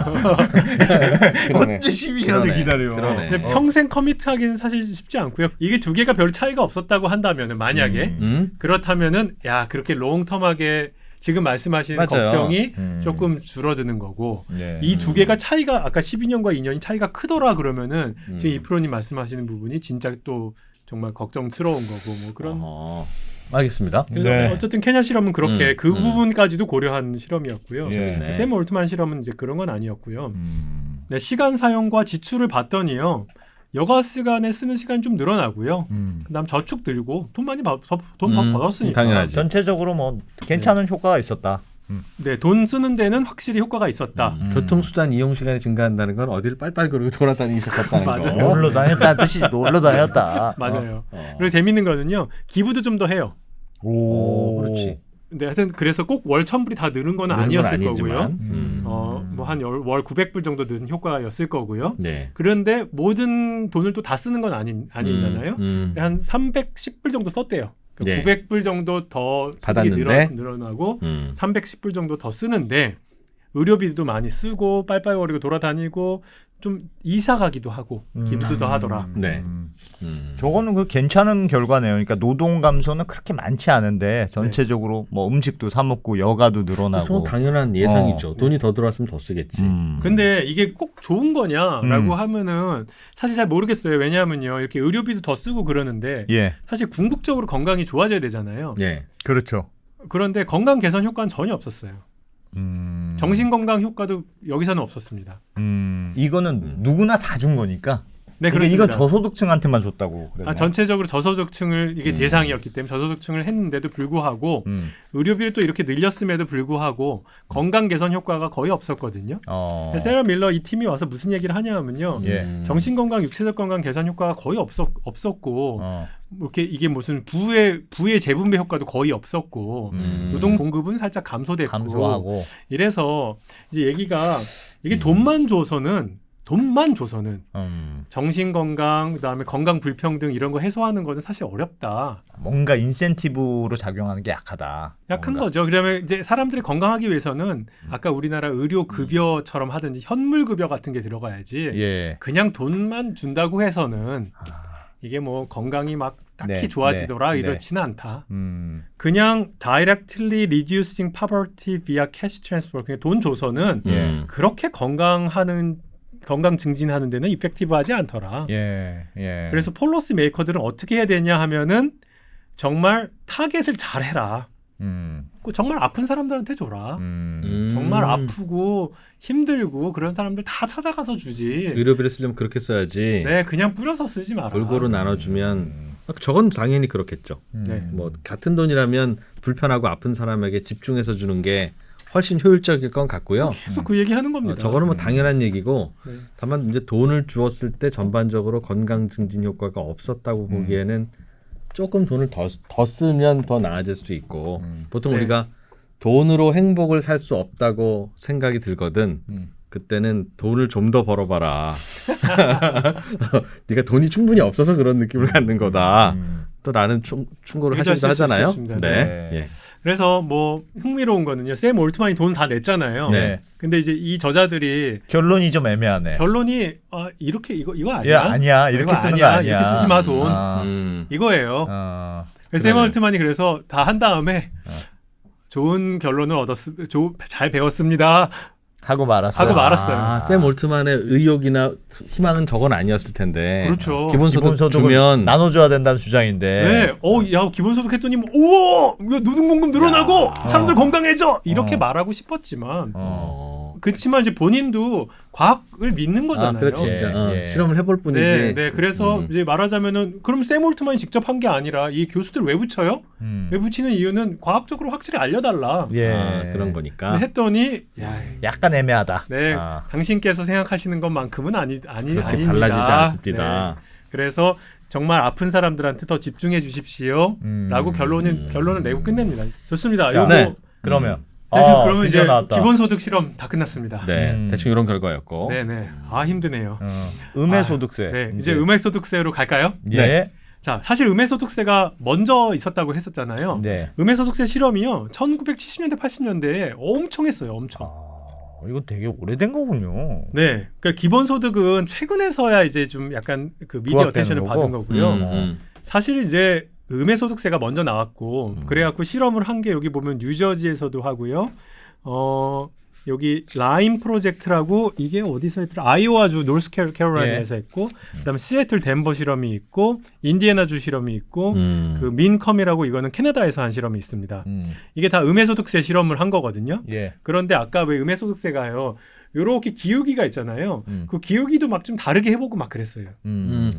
언제 12년을 기다려. 그러네. 근데 평생 커미트하기는 사실 쉽지 않고요. 이게 두 개가 별 차이가 없었다고 한다면은 만약에 그렇다면은 야 그렇게 롱텀하게 지금 말씀하시는 맞아요. 걱정이 조금 줄어드는 거고 네. 이 두 개가 차이가 아까 12년과 2년이 차이가 크더라 그러면은 지금 이프로님 말씀하시는 부분이 진짜 또 정말 걱정스러운 거고 뭐 그런. 알겠습니다. 그래서 네. 어쨌든 케냐 실험은 그렇게 그 부분까지도 고려한 실험이었고요. 네. 샘 올트만 실험은 이제 그런 건 아니었고요. 네, 시간 사용과 지출을 봤더니요. 여가 시간에 쓰는 시간이 좀 늘어나고요. 그다음 저축 들고 돈 많이 받았으니까. 당연하지. 전체적으로 뭐 괜찮은 효과가 있었다. 네, 돈 쓰는 데는 확실히 효과가 있었다. 교통수단 이용 시간이 증가한다는 건 어디를 빨빨 거리고 돌아다니셨다는 맞아요. 거. 놀러 다녔다 뜻이 놀러 다녔다. 맞아요. 그리고 재밌는 거는요. 기부도 좀 더 해요. 오, 그렇지. 근데 하여튼 그래서 꼭 월 1000불이 다 느는 건 그런 건 아니었을 아니지만. 거고요. 뭐 한 월 900불 정도 느는 효과였을 거고요. 네. 그런데 모든 돈을 또 다 쓰는 건 아니잖아요. 한 310불 정도 썼대요. 네. 900불 정도 더 받았는데? 늘어나고 310불 정도 더 쓰는데 의료비도 많이 쓰고 빨빨거리고 돌아다니고 좀 이사 가기도 하고 기부도 더 하더라. 네. 저거는 그 괜찮은 결과네요. 그러니까 노동 감소는 그렇게 많지 않은데 전체적으로 뭐 음식도 사 먹고 여가도 늘어나고. 그건 당연한 예상이죠. 돈이 더 들어왔으면 더 쓰겠지. 근데 이게 꼭 좋은 거냐라고 하면은 사실 잘 모르겠어요. 왜냐하면요. 이렇게 의료비도 더 쓰고 그러는데 예, 사실 궁극적으로 건강이 좋아져야 되잖아요. 예. 그렇죠. 그런데 건강 개선 효과는 전혀 없었어요. 정신 건강 효과도 여기서는 없었습니다. 이거는 누구나 다 준 거니까. 네, 이건 그렇습니다. 저소득층한테만 줬다고 그랬나요? 전체적으로 저소득층을 이게 대상이었기 때문에 저소득층을 했는데도 불구하고 의료비를 또 이렇게 늘렸음에도 불구하고 건강 개선 효과가 거의 없었거든요. 세라 밀러 이 팀이 와서 무슨 얘기를 하냐면요. 정신 건강, 육체적 건강 개선 효과가 거의 없었고 이렇게 이게 무슨 부의 재분배 효과도 거의 없었고 노동 공급은 살짝 감소하고 이래서 이제 얘기가 이게 돈만 줘서는 정신 건강 그다음에 건강 불평등 이런 거 해소하는 것은 사실 어렵다. 뭔가 인센티브로 작용하는 게 약한 뭔가. 거죠. 그러면 이제 사람들이 건강하기 위해서는 아까 우리나라 의료 급여처럼 하든지 현물 급여 같은 게 들어가야지. 그냥 돈만 준다고 해서는 이게 뭐 건강이 막 딱히 좋아지더라 이렇지는 않다. 그냥 directly reducing poverty via cash transfer 그냥 돈 줘서는 그렇게 건강 증진하는 데는 이펙티브하지 않더라. 그래서 폴리시 메이커들은 어떻게 해야 되냐 하면은 정말 타겟을 잘 해라. 정말 아픈 사람들한테 줘라. 정말 아프고 힘들고 그런 사람들 다 찾아가서 주지. 의료비를 쓰려면 그렇게 써야지. 네, 그냥 뿌려서 쓰지 마라. 골고루 나눠주면 저건 당연히 그렇겠죠. 뭐 같은 돈이라면 불편하고 아픈 사람에게 집중해서 주는 게 훨씬 효율적일 건 같고요. 계속 그 얘기하는 겁니다. 저거는 뭐 당연한 얘기고 다만 이제 돈을 주었을 때 전반적으로 건강 증진 효과가 없었다고 보기에는 조금 돈을 더 쓰면 더 나아질 수 있고 보통 우리가 돈으로 행복을 살 수 없다고 생각이 들거든. 그때는 돈을 좀 더 벌어봐라. 네가 돈이 충분히 없어서 그런 느낌을 갖는 거다. 또 라는 충고를 하시기도 하잖아요. 네. 그래서 뭐 흥미로운 거는요. 샘 올트만이 돈 다 냈잖아요. 근데 이제 이 저자들이 결론이 좀 애매하네. 결론이 이렇게 이거 아니야? 아니야. 이렇게 쓰는 거 아니야. 이렇게 쓰지 마 돈. 이거예요. 샘 올트만이 그래서 다 한 다음에 좋은 결론을 잘 배웠습니다. 하고 말았어요. 샘 올트만의 의욕이나 희망은 저건 아니었을 텐데. 그렇죠. 기본소득 주면 나눠줘야 된다는 주장인데. 야 기본소득 했더니 우와, 노동공급 늘어나고 사람들 건강해져 이렇게 말하고 싶었지만. 그렇지만 이제 본인도 과학을 믿는 거잖아요. 그렇지. 실험을 해볼 뿐이지. 그래서 이제 말하자면은 그럼 샘 올트만이 직접 한 게 아니라 이 교수들 왜 붙여요? 왜 붙이는 이유는 과학적으로 확실히 알려달라. 그런 거니까. 했더니 약간 애매하다. 당신께서 생각하시는 것만큼은 그렇게 아닙니다. 달라지지 않습니다. 그래서 정말 아픈 사람들한테 더 집중해 주십시오.라고 결론을 내고 끝냅니다. 좋습니다. 그러면. 그러면 이제 기본소득 실험 다 끝났습니다. 대충 이런 결과였고. 힘드네요. 음해소득세. 이제 음해소득세로 갈까요? 자, 사실 음해소득세가 먼저 있었다고 했었잖아요. 음해소득세 실험이요, 1970년대, 80년대에 엄청 했어요, 엄청. 이거 되게 오래된 거군요. 그러니까 기본소득은 최근에서야 이제 좀 약간 그 미디어 어텐션을 받은 거고요. 사실 이제 음해소득세가 먼저 나왔고 그래갖고 실험을 한 게 여기 보면 뉴저지에서도 하고요. 여기 라임 프로젝트라고 이게 어디서 했더라? 아이오와주 노스캐롤라이나에서 했고 그다음에 시애틀 덴버 실험이 있고 인디애나주 실험이 있고 그 민컴이라고 이거는 캐나다에서 한 실험이 있습니다. 이게 다 음해소득세 실험을 한 거거든요. 그런데 아까 왜 음해소득세가요? 요렇게 기울기가 있잖아요. 그 기울기도 막 좀 다르게 해보고 막 그랬어요.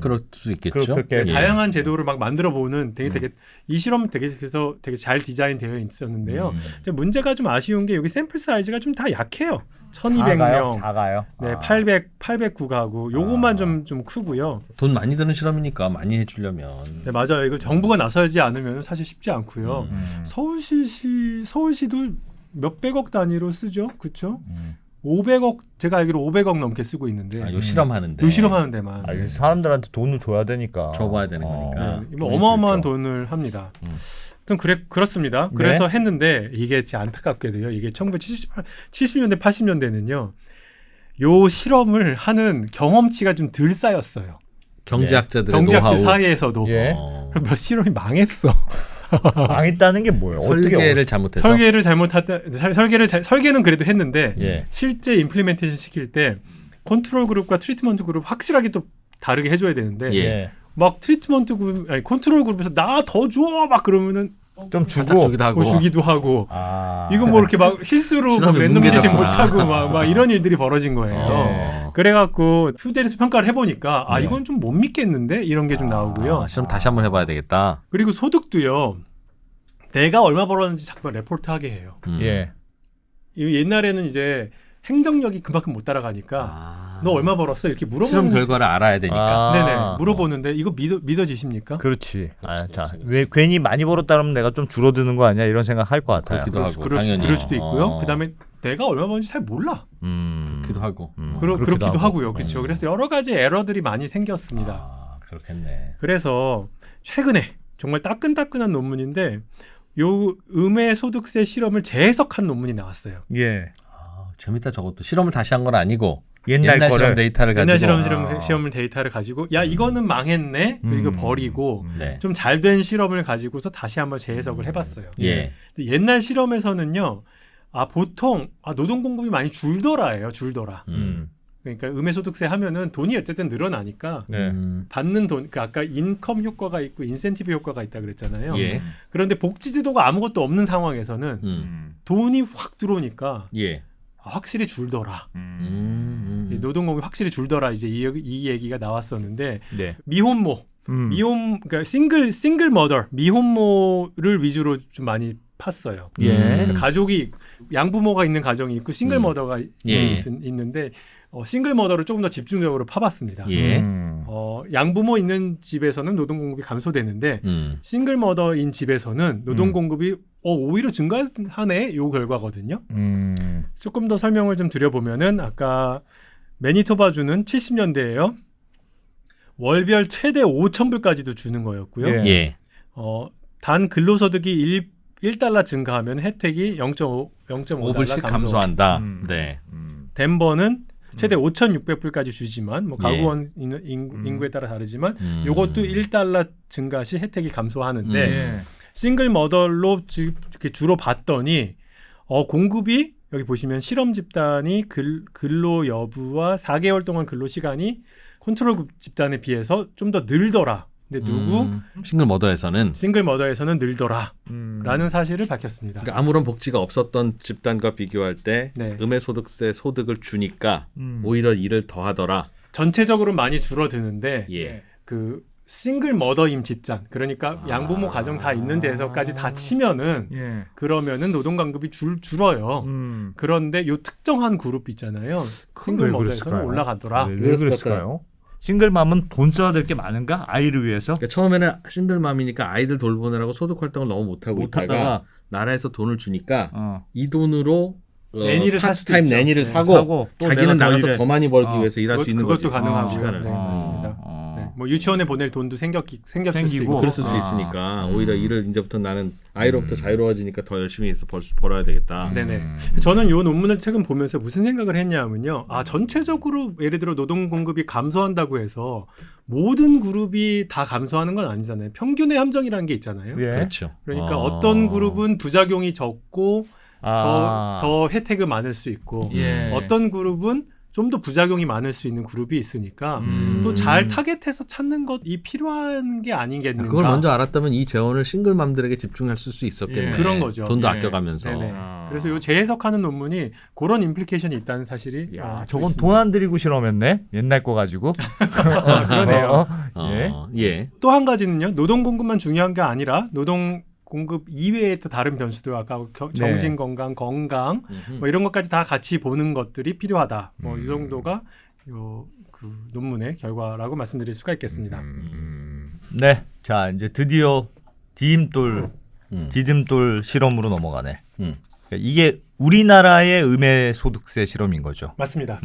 그럴 수 있겠죠. 다양한 제도를 막 만들어보는 되게 이 실험 그래서 되게 잘 디자인되어 있었는데요. 문제가 좀 아쉬운 게 여기 샘플 사이즈가 좀 다 약해요. 1200명. 작아요. 809가구. 요것만 좀 크고요. 돈 많이 드는 실험이니까 많이 해주려면. 맞아요. 이거 정부가 나서지 않으면 사실 쉽지 않고요. 서울시도 몇백억 단위로 쓰죠. 그렇죠? 500억, 제가 알기로 500억 넘게 쓰고 있는데. 요 실험하는데. 요 실험하는 데만. 사람들한테 돈을 줘야 되니까. 줘봐야 되는 거니까. 어마어마한 돈을 합니다. 좀 그렇습니다. 그래서 했는데 이게 안타깝게도요. 이게 1970년대, 80년대는요. 요 실험을 하는 경험치가 좀 덜 쌓였어요. 경제학자들의 노하우. 사이에서도. 몇 실험이 망했어. 망했다는 게 뭐예요? 설계를 잘못해서. 설계는 그래도 했는데 실제 임플리멘테이션 시킬 때 컨트롤 그룹과 트리트먼트 그룹 확실하게 또 다르게 해줘야 되는데 막 트리트먼트 그룹, 컨트롤 그룹에서 나 더 줘 막 그러면은 좀 주기도 하고 이거 뭐 이렇게 막 실수로 랜덤 지시 못하고 막 이런 일들이 벌어진 거예요. 그래갖고 휴대에서 평가를 해보니까 네. 이건 좀 못 믿겠는데 이런 게 좀 나오고요. 실험 다시 한번 해봐야 되겠다. 그리고 소득도요. 내가 얼마 벌었는지 자꾸 레포트하게 해요. 예. 이 옛날에는 이제 행정력이 그만큼 못 따라가니까 너 얼마 벌었어? 이렇게 물어보는 실험 결과를 알아야 되니까. 네네 물어보는데 이거 믿어지십니까? 그렇지. 왜 괜히 많이 벌었다 그러면 내가 좀 줄어드는 거 아니야 이런 생각 할 것 같아요. 그렇기도 하고 그럴 당연히. 수도 있고요. 그다음에 내가 얼마 버는지 잘 몰라. 그렇기도 하고. 그렇기도 하고요. 그렇죠. 그래서 여러 가지 에러들이 많이 생겼습니다. 그렇겠네. 그래서 최근에 정말 따끈따끈한 논문인데 요 음의 소득세 실험을 재해석한 논문이 나왔어요. 예. 재밌다. 저것도 실험을 다시 한 건 아니고 옛날 거를 실험 데이터를 가지고 옛날 시험을 데이터를 가지고 야 이거는 망했네. 그리고 버리고 네. 좀 잘 된 실험을 가지고서 다시 한번 재해석을 해봤어요. 예. 근데 옛날 실험에서는요. 보통 노동 공급이 많이 줄더라예요. 줄더라. 그러니까 음의 소득세 하면은 돈이 어쨌든 늘어나니까 네. 받는 돈, 그러니까 아까 인컴 효과가 있고 인센티브 효과가 있다 그랬잖아요. 예. 그런데 복지제도가 아무것도 없는 상황에서는 돈이 확 들어오니까 예. 확실히 줄더라. 노동공급이 확실히 줄더라. 이제 이 얘기가 나왔었는데 네. 미혼모, 그러니까 싱글 머더, 미혼모를 위주로 좀 많이 팠어요. 예. 그러니까 가족이 양부모가 있는 가정이 있고 싱글 머더가 예. 있는데 싱글 머더를 조금 더 집중적으로 파봤습니다. 예. 양부모 있는 집에서는 노동 공급이 감소되는데 싱글 머더인 집에서는 노동 공급이 오히려 증가하네 요 결과거든요. 조금 더 설명을 좀 드려보면은 아까 매니토바주는 70년대에요. 월별 최대 5,000불까지도 주는 거였고요. 예. 단 근로소득이 1달러 증가하면 혜택이 0.5불씩 감소한다. 네. 덴버는 최대 5,600불까지 주지만 뭐 가구원 인구에 따라 다르지만 요것도 1달러 증가 시 혜택이 감소하는데 싱글 머더로 이렇게 주로 봤더니 공급이 여기 보시면 실험 집단이 근로 여부와 4개월 동안 근로 시간이 컨트롤 집단에 비해서 좀 더 늘더라. 근데 싱글 머더에서는 싱글 머더에서는 늘더라. 라는 사실을 밝혔습니다. 그러니까 아무런 복지가 없었던 집단과 비교할 때 네. 음의 소득세 소득을 주니까 오히려 일을 더 하더라. 전체적으로 많이 줄어드는데 예. 그 싱글 머더임 집단 그러니까 양부모 가정 다 있는 데서까지 다 치면은 그러면은 노동 간급이 줄어요. 그런데 요 특정한 그룹 있잖아요. 싱글 머더에서는 올라가더라. 왜 그랬을까요? 싱글맘은 돈 써야 될 게 많은가? 아이를 위해서? 그러니까 처음에는 싱글맘이니까 아이들 돌보느라고 소득 활동을 너무 못하고 있다가 나라에서 돈을 주니까 이 돈으로 내니를 살 수도 파트타임 있죠. 내니를 사고 자기는 나가서 더 많이 벌기 위해서 일할 수 있는 거죠. 그것도 가능하고요. 시간을. 네, 맞습니다. 네, 뭐 유치원에 보낼 돈도 생겼을 수 있고 그랬을 수 있으니까 오히려 일을 이제부터 나는 아이로부터 자유로워지니까 더 열심히 해서 벌어야 되겠다. 네네. 저는 이 논문을 최근 보면서 무슨 생각을 했냐면요. 전체적으로 예를 들어 노동 공급이 감소한다고 해서 모든 그룹이 다 감소하는 건 아니잖아요. 평균의 함정이라는 게 있잖아요. 예. 그렇죠. 그러니까 어떤 그룹은 부작용이 적고 더 혜택이 많을 수 있고 어떤 그룹은 좀 더 부작용이 많을 수 있는 그룹이 있으니까 또 잘 타겟해서 찾는 것이 필요한 게 아니겠는가. 그걸 먼저 알았다면 이 재원을 싱글맘들에게 집중할 수 있었겠네. 그런 거죠. 돈도 아껴가면서. 네네. 그래서 이 재해석하는 논문이 그런 임플리케이션이 있다는 사실이 저건 돈 안 들이고 실험했네. 옛날 거 가지고. 그러네요. 예. 또 한 가지는요. 노동 공급만 중요한 게 아니라 노동 공급 이외의 또 다른 변수들 아까 정신 건강, 건강 뭐 이런 것까지 다 같이 보는 것들이 필요하다. 뭐 이 정도가 그 논문의 결과라고 말씀드릴 수가 있겠습니다. 네, 자 이제 드디어 디딤돌 실험으로 넘어가네. 이게 우리나라의 음의 소득세 실험인 거죠. 맞습니다.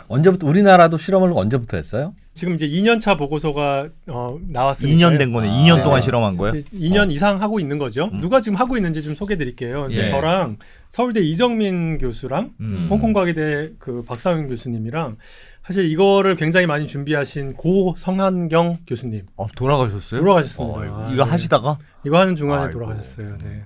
언제부터 우리나라도 실험을 언제부터 했어요? 지금 이제 2년차 보고서가 나왔으니까 2년 된 거네. 2년 동안 실험한 거예요? 2년 이상 하고 있는 거죠. 누가 지금 하고 있는지 좀 소개해드릴게요. 이제 저랑 서울대 이정민 교수랑 홍콩과기대 그 박상윤 교수님이랑 사실 이거를 굉장히 많이 준비하신 고성한경 교수님. 돌아가셨어요? 돌아가셨습니다. 이거 하시다가? 이거 하는 중간에 돌아가셨어요. 네.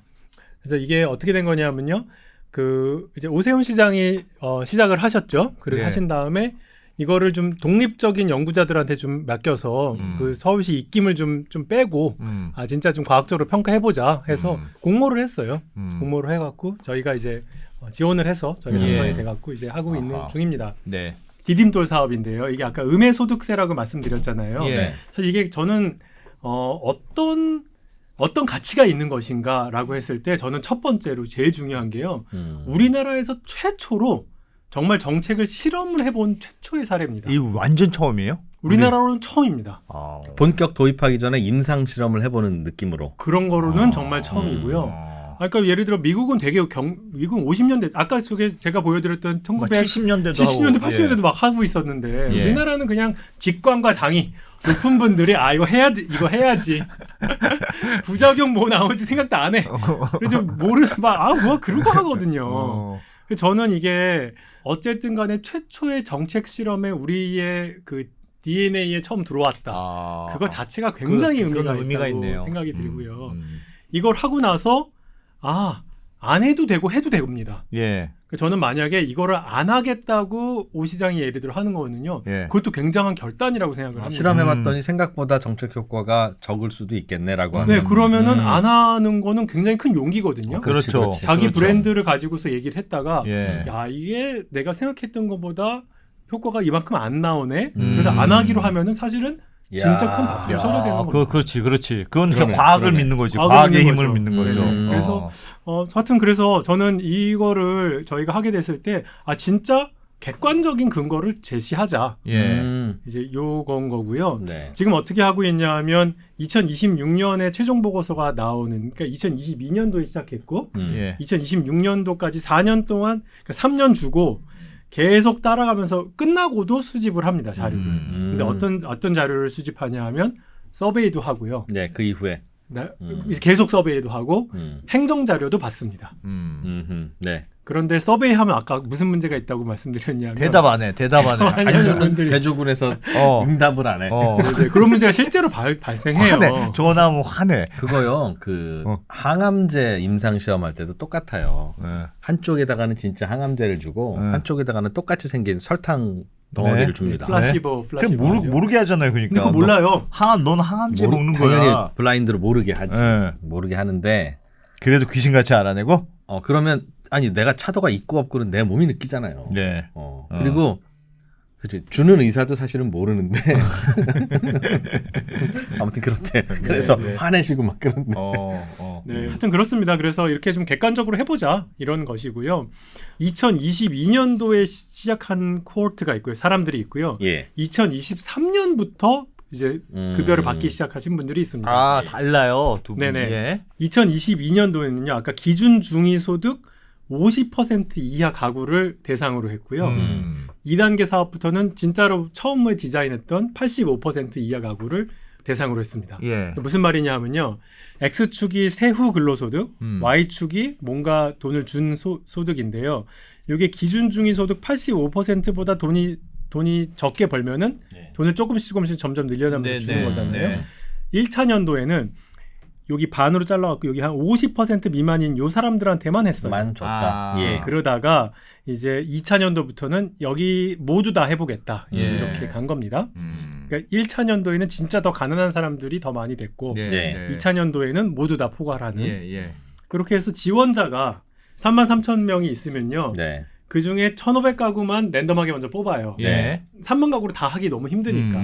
그래서 이게 어떻게 된 거냐면요. 그 이제 오세훈 시장이 시작을 하셨죠. 그리고 하신 다음에 이거를 좀 독립적인 연구자들한테 좀 맡겨서 그 서울시 입김을 좀 빼고 진짜 좀 과학적으로 평가해보자 해서 공모를 했어요. 공모를 해갖고 저희가 이제 지원을 해서 저희가 당선이 돼갖고 이제 하고 있는 중입니다. 네. 디딤돌 사업인데요. 이게 아까 음해소득세라고 말씀드렸잖아요. 예. 사실 이게 저는 어떤 가치가 있는 것인가라고 했을 때 저는 첫 번째로 제일 중요한 게요. 우리나라에서 최초로 정말 정책을 실험을 해본 최초의 사례입니다. 이 완전 처음이에요? 우리나라로는 처음입니다. 본격 도입하기 전에 임상 실험을 해보는 느낌으로. 그런 거로는 정말 처음이고요. 그러니까 예를 들어 미국은 되게 미국은 50년대 아까 제가 보여드렸던 70년대도 70년대 80년대도 막 하고 있었는데 우리나라는 그냥 직관과 당위 높은 분들이 이거 해야지 부작용 뭐 나올지 생각도 안 해. 그래서 뭐 그러고 하거든요. 그래서 저는 이게 어쨌든 간에 최초의 정책 실험에 우리의 그 DNA에 처음 들어왔다. 그거 자체가 굉장히 의미가 있다고 생각이 들고요. 이걸 하고 나서 안 해도 되고 해도 됩니다. 예. 저는 만약에 이거를 안 하겠다고 오 시장이 예를 들어 하는 거는요. 예. 그것도 굉장한 결단이라고 생각을 합니다. 실험해봤더니 생각보다 정책 효과가 적을 수도 있겠네라고 하면. 네, 그러면은 안 하는 거는 굉장히 큰 용기거든요. 그렇죠. 자기 브랜드를 가지고서 얘기를 했다가 예. 야 이게 내가 생각했던 것보다 효과가 이만큼 안 나오네. 그래서 안 하기로 하면은 사실은 진짜 큰 박수를 쳐줘야 되는 겁니다. 그렇지. 그건 그러네, 과학을 그러네. 믿는 거지. 과학의 힘을 믿는 거죠. 그래서 하여튼 그래서 저는 이거를 저희가 하게 됐을 때 진짜 객관적인 근거를 제시하자. 예. 이제 요건 거고요. 네. 지금 어떻게 하고 있냐면 2026년에 최종 보고서가 나오는 그러니까 2022년도에 시작했고 예. 2026년도까지 4년 동안 그러니까 3년 주고 계속 따라가면서 끝나고도 수집을 합니다. 자료를. 근데 어떤 자료를 수집하냐 하면 서베이도 하고요. 네, 그 이후에 계속 서베이도 하고 행정 자료도 받습니다. 네. 그런데 서베이 하면 아까 무슨 문제가 있다고 말씀드렸냐면 대답 안 해. 아니, 대조군에서 응답을 안 해. 네, 그런 문제가 실제로 발생해요. 화내. 전화 오면 화내. 그거요. 항암제 임상 시험할 때도 똑같아요. 한쪽에다가는 진짜 항암제를 주고 한쪽에다가는 똑같이 생긴 설탕 덩어리를 줍니다. 플라시보. 모르게 하잖아요. 그러니까. 그거 몰라요. 넌 항암제 먹는 당연히 거야. 블라인드로 모르게 하지. 모르게 하는데. 그래도 귀신같이 알아내고? 그러면 내가 차도가 있고 없고는 내 몸이 느끼잖아요. 네. 그리고 그치, 주는 의사도 사실은 모르는데 아무튼 그렇대. 그래서 화내시고 막 그런데. 네, 하여튼 그렇습니다. 그래서 이렇게 좀 객관적으로 해보자 이런 것이고요. 2022년도에 시작한 코호트가 있고요. 사람들이 있고요. 2023년부터 이제 급여를 받기 시작하신 분들이 있습니다. 달라요. 두 분이. 네네. 2022년도에는요. 아까 기준 중위소득 50% 이하 가구를 대상으로 했고요. 2단계 사업부터는 진짜로 처음에 디자인했던 85% 이하 가구를 대상으로 했습니다. 무슨 말이냐 하면요. X축이 세후 근로소득, Y축이 뭔가 돈을 준 소득인데요. 이게 기준 중위소득 85%보다 돈이 적게 벌면은 돈을 조금씩 점점 늘려나면서 주는 거잖아요. 1차 년도에는 여기 반으로 잘라갖고 여기 한 50% 미만인 요 사람들한테만 했어요. 만 줬다. 그러다가 이제 2차 년도부터는 여기 모두 다 해보겠다. 이렇게 간 겁니다. 그러니까 1차 년도에는 진짜 더 가난한 사람들이 더 많이 됐고 2차 년도에는 모두 다 포괄하는 그렇게 해서 지원자가 33,000명이 있으면요. 그 중에 1,500가구만 랜덤하게 먼저 뽑아요. 3만 가구로 다 하기 너무 힘드니까.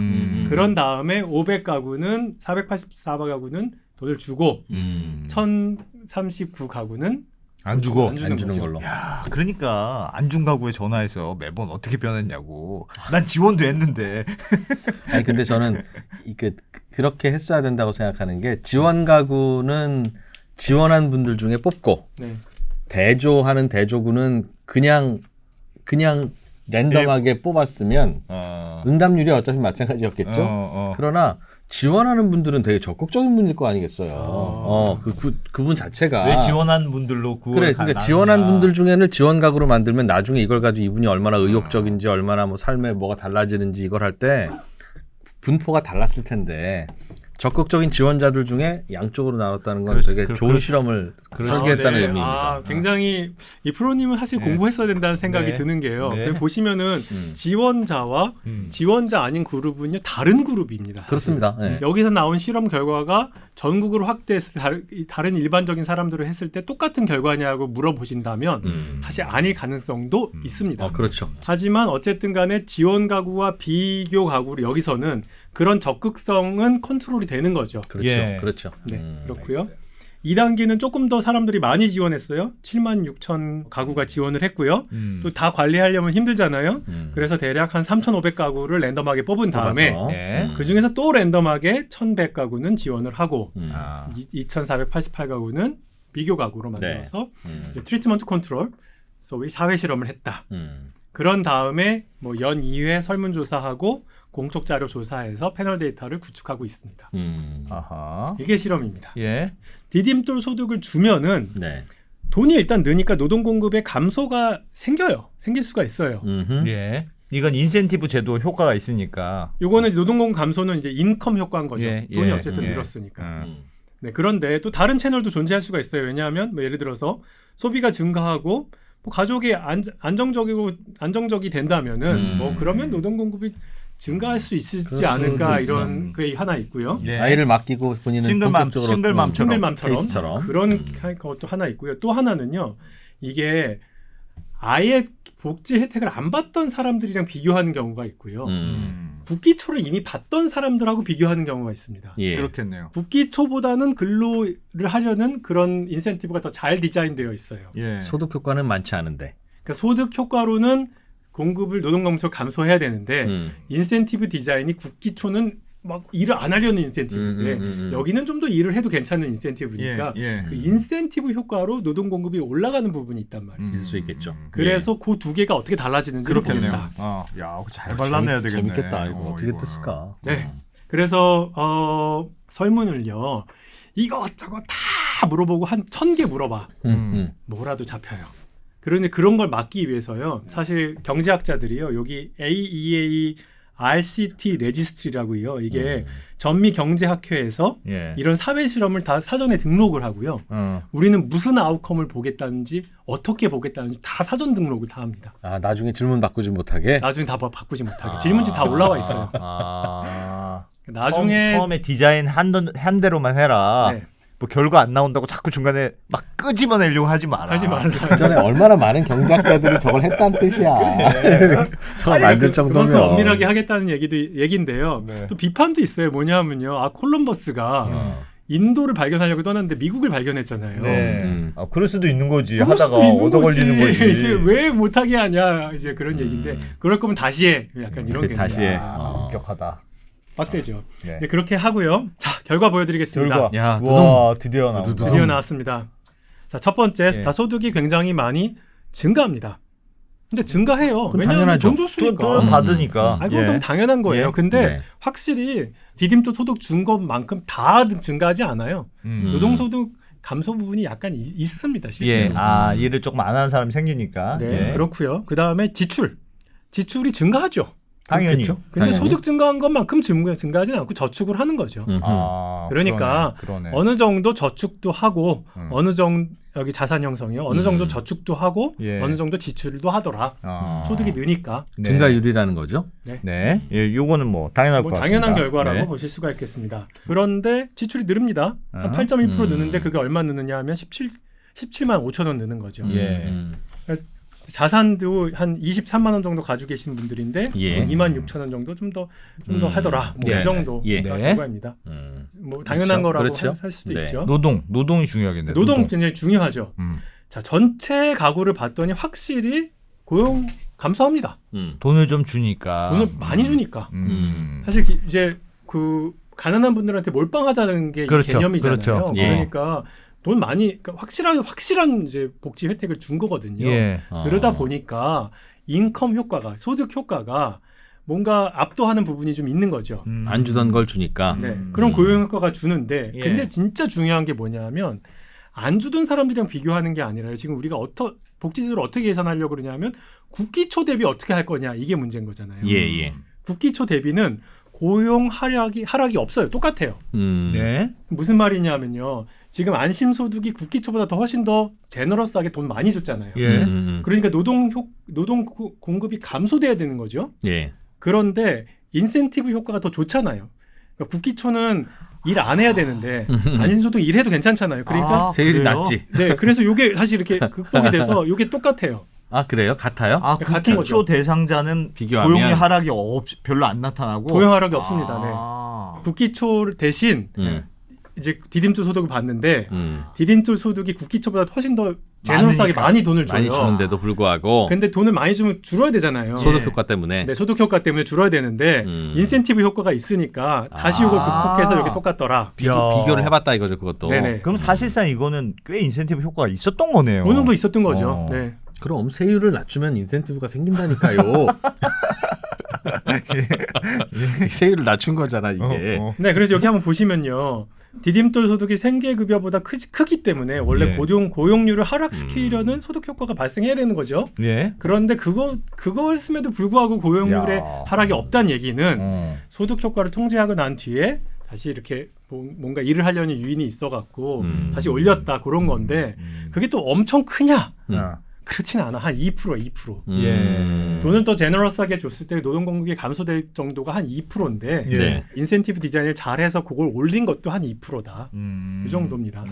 그런 다음에 500가구는 484가구는 돈을 주고 1,039가구는 안 주고 안 주는 걸로. 야, 그러니까 안 준 가구에 전화해서 매번 어떻게 변했냐고. 난 지원도 했는데. 아니 근데 저는 그렇게 했어야 된다고 생각하는 게 지원 가구는 지원한 분들 중에 뽑고 대조하는 대조군은 그냥 랜덤하게 뽑았으면 응답률이 어차피 마찬가지였겠죠. 그러나 지원하는 분들은 되게 적극적인 분일 거 아니겠어요. 그분 자체가 왜 지원한 분들로 그러니까 지원한 분들 중에는 지원 가구로 만들면 나중에 이걸 가지고 이분이 얼마나 의욕적인지 얼마나 뭐 삶에 뭐가 달라지는지 이걸 할 때 분포가 달랐을 텐데 적극적인 지원자들 중에 양쪽으로 나눴다는 건 되게 좋은 실험을 설계했다는 의미입니다. 굉장히 이 프로님은 사실 공부했어야 된다는 생각이 드는 게요. 보시면은 지원자와 지원자 아닌 그룹은요 다른 그룹입니다. 그렇습니다. 여기서 나온 실험 결과가 전국으로 확대해서 다른 일반적인 사람들을 했을 때 똑같은 결과냐고 물어보신다면 사실 아닐 가능성도 있습니다. 그렇죠. 하지만 어쨌든 간에 지원 가구와 비교 가구를 여기서는 그런 적극성은 컨트롤이 되는 거죠. 그렇죠. 예. 그렇죠. 네, 그렇고요. 2단계는 조금 더 사람들이 많이 지원했어요. 76,000 가구가 지원을 했고요. 또 다 관리하려면 힘들잖아요. 그래서 대략 한 3,500가구를 랜덤하게 뽑은 다음에 예. 그중에서 또 랜덤하게 1,100가구는 지원을 하고 아. 2,488가구는 비교 가구로 만들어서 이제 트리트먼트 컨트롤, 소위 사회 실험을 했다. 그런 다음에 뭐 연 2회 설문조사하고 공적 자료 조사해서 패널 데이터를 구축하고 있습니다. 아하. 이게 실험입니다. 예. 디딤돌 소득을 주면은 네. 돈이 일단 느니까 노동 공급에 감소가 생길 수가 있어요. 예. 이건 인센티브 제도 효과가 있으니까. 요거는 노동 공급 감소는 이제 인컴 효과인 거죠. 예, 돈이 예, 어쨌든 예. 늘었으니까. 네, 그런데 또 다른 채널도 존재할 수가 있어요. 왜냐하면 뭐 예를 들어서 소비가 증가하고 뭐 가족이 안정적이 된다면은 뭐 그러면 노동 공급이 증가할 수 있지 그럴 않을까 수도 이런 게 하나 있고요. 예. 아이를 맡기고 본인은 본격적으로 싱글맘처럼. 싱글맘처럼 케이스처럼. 그런 것도 하나 있고요. 또 하나는요. 이게 아예 복지 혜택을 안 받던 사람들이랑 비교하는 경우가 있고요. 국기초를 이미 받던 사람들하고 비교하는 경우가 있습니다. 예. 그렇겠네요. 국기초보다는 근로를 하려는 그런 인센티브가 더 잘 디자인되어 있어요. 예. 소득 효과는 많지 않은데. 그러니까 소득 효과로는 공급을 노동 감소를 감소해야 되는데 인센티브 디자인이 국기초는 막 일을 안 하려는 인센티브인데 여기는 좀 더 일을 해도 괜찮은 인센티브니까 예, 예. 그 인센티브 효과로 노동 공급이 올라가는 부분이 있단 말이에요. 있을 수 있겠죠. 그래서 그 두 개가 어떻게 달라지는지를 그렇겠네요. 보겠다. 야, 잘 발라내야 되겠네. 재밌겠다. 이거 어떻게 이거. 떴을까? 네. 그래서 설문을요. 이것저것 다 물어보고 한 1,000개 물어봐. 뭐라도 잡혀요. 그런데 그런 걸 막기 위해서요. 사실 경제학자들이요. 여기 AEA RCT 레지스트리라고요. 이게 전미경제학회에서 예. 이런 사회 실험을 다 사전에 등록을 하고요. 우리는 무슨 아웃컴을 보겠다는지 어떻게 보겠다는지 다 사전 등록을 다 합니다. 아, 나중에 질문 바꾸지 못하게. 나중에 다 바꾸지 못하게 질문지 다 올라와 있어요. 아. 나중에 처음에 디자인 한 대로만 해라. 네. 뭐 결과 안 나온다고 자꾸 중간에 막 끄집어내려고 하지 마라. 하지 말라. 그 전에 얼마나 많은 경제학자들이 저걸 했다는 뜻이야. 저걸 만들 정도면. 그만큼 엄밀하게 하겠다는 얘기인데요. 네. 또 비판도 있어요. 뭐냐면요. 콜럼버스가 인도를 발견하려고 떠났는데 미국을 발견했잖아요. 네. 그럴 수도 있는 거지. 그럴 하다가 수도 있는 얻어 걸리는 거지. 이제 왜 못하게 하냐 이제 그런 얘기인데 그럴 거면 다시 해. 약간 이런 게 다시 해. 엄격하다. 빡세죠. 네. 네, 그렇게 하고요. 자, 결과 보여드리겠습니다. 결과. 야, 와, 드디어 나온다. 드디어 나왔습니다. 자, 첫 번째, 예. 다 소득이 굉장히 많이 증가합니다. 근데 증가해요. 그건 왜냐하면 당연하죠. 돈 줬으니까. 또 받으니까. 아, 그건 너무 당연한 거예요. 예. 근데 네. 확실히 디딤돌 소득 준 것만큼 다 증가하지 않아요. 노동소득 감소 부분이 약간 있습니다. 실제로. 예. 일을 조금 안 하는 사람이 생기니까. 네, 예. 그렇고요. 그 다음에 지출이 증가하죠. 당연히. 그렇겠죠? 근데 당연히. 소득 증가한 것만큼 증가하지는 않고 저축을 하는 거죠. 그러니까 그러네. 어느 정도 저축도 하고 어느 정도 여기 자산 형성이요. 어느 정도 저축도 하고 예. 어느 정도 지출도 하더라. 소득이 느니까 네. 증가율이라는 거죠. 네. 예, 요거는 뭐 당연할 것 같습니다. 당연한 결과라고 네. 보실 수가 있겠습니다. 그런데 지출이 느릅니다. 한 8.1% 느는데 그게 얼마 느느냐 하면 17만 5천 원 느는 거죠. 예. 자산도 한 23만 원 정도 가지고 계신 분들인데 예. 2만 6천 원 정도 좀 더 하더라. 뭐 네. 이 정도 예. 결과입니다. 뭐 당연한 그렇죠. 거라고 그렇죠. 할 수도 네. 있죠. 노동이 중요하겠네요. 노동 굉장히 중요하죠. 음. 자, 전체 가구를 봤더니 확실히 고용 감소합니다. 돈을 좀 주니까. 돈을 많이 주니까. 음. 사실 이제 그 가난한 분들한테 몰빵하자는 게 이 그렇죠. 개념이잖아요. 그렇죠. 예. 그러니까 돈 많이 그러니까 확실한 이제 복지 혜택을 준 거거든요. 예. 그러다 보니까 인컴 효과가 소득 효과가 뭔가 압도하는 부분이 좀 있는 거죠. 안 주던 걸 주니까. 네. 그런 고용 효과가 주는데 예. 근데 진짜 중요한 게 뭐냐면 안 주던 사람들이랑 비교하는 게 아니라요. 지금 우리가 복지제도를 어떻게 계산하려고 그러냐면 국기초 대비 어떻게 할 거냐 이게 문제인 거잖아요. 예. 국기초 대비는 고용 하락이 없어요. 똑같아요. 네. 무슨 말이냐면요. 지금 안심소득이 국기초보다 더 훨씬 더 제너러스하게 돈 많이 줬잖아요. 예. 그러니까 노동 공급이 감소돼야 되는 거죠. 예. 그런데 인센티브 효과가 더 좋잖아요. 그러니까 국기초는 일 안 해야 되는데 안심소득 일해도 괜찮잖아요. 그러니까 세율이 그래요? 낮지. 네, 그래서 요게 사실 이렇게 극복이 돼서 요게 똑같아요. 아 그래요? 같아요? 아, 같은 국기초 거죠. 대상자는 비교하면 고용의 하락이 별로 안 나타나고 고용 하락이 없습니다. 네. 아. 국기초 대신 이제 디딤돌 소득을 받는데 디딤돌 소득이 국기초보다 훨씬 더 제너럴하게 많으니까. 많이 돈을 줘요. 많이 주는데도 불구하고 근데 돈을 많이 주면 줄어야 되잖아요. 소득 효과 때문에 네, 소득 효과 때문에 줄어야 되는데 인센티브 효과가 있으니까 다시 이걸 극복해서 여기 똑같더라. 비교를 해봤다 이거죠 그것도. 네네. 그럼 사실상 이거는 꽤 인센티브 효과가 있었던 거네요. 어느 정도 있었던 거죠. 어. 네. 그럼 세율을 낮추면 인센티브가 생긴다니까요. 세율을 낮춘 거잖아 이게. 네, 그래서 여기 한번 보시면요. 디딤돌 소득이 생계급여보다 크기 때문에 원래 예. 고용률을 하락시키려는 소득 효과가 발생해야 되는 거죠. 예. 그런데 그거였음에도 불구하고 고용률의 야. 하락이 없다는 얘기는 어. 소득 효과를 통제하고 난 뒤에 다시 이렇게 뭔가 일을 하려는 유인이 있어갖고 다시 올렸다 그런 건데 그게 또 엄청 크냐? 그렇진 않아. 한 2%. 예. 돈을 더 제너러스하게 줬을 때 노동 공급이 감소될 정도가 한 2%인데 예. 네. 인센티브 디자인을 잘해서 그걸 올린 것도 한 2%다. 이 정도입니다.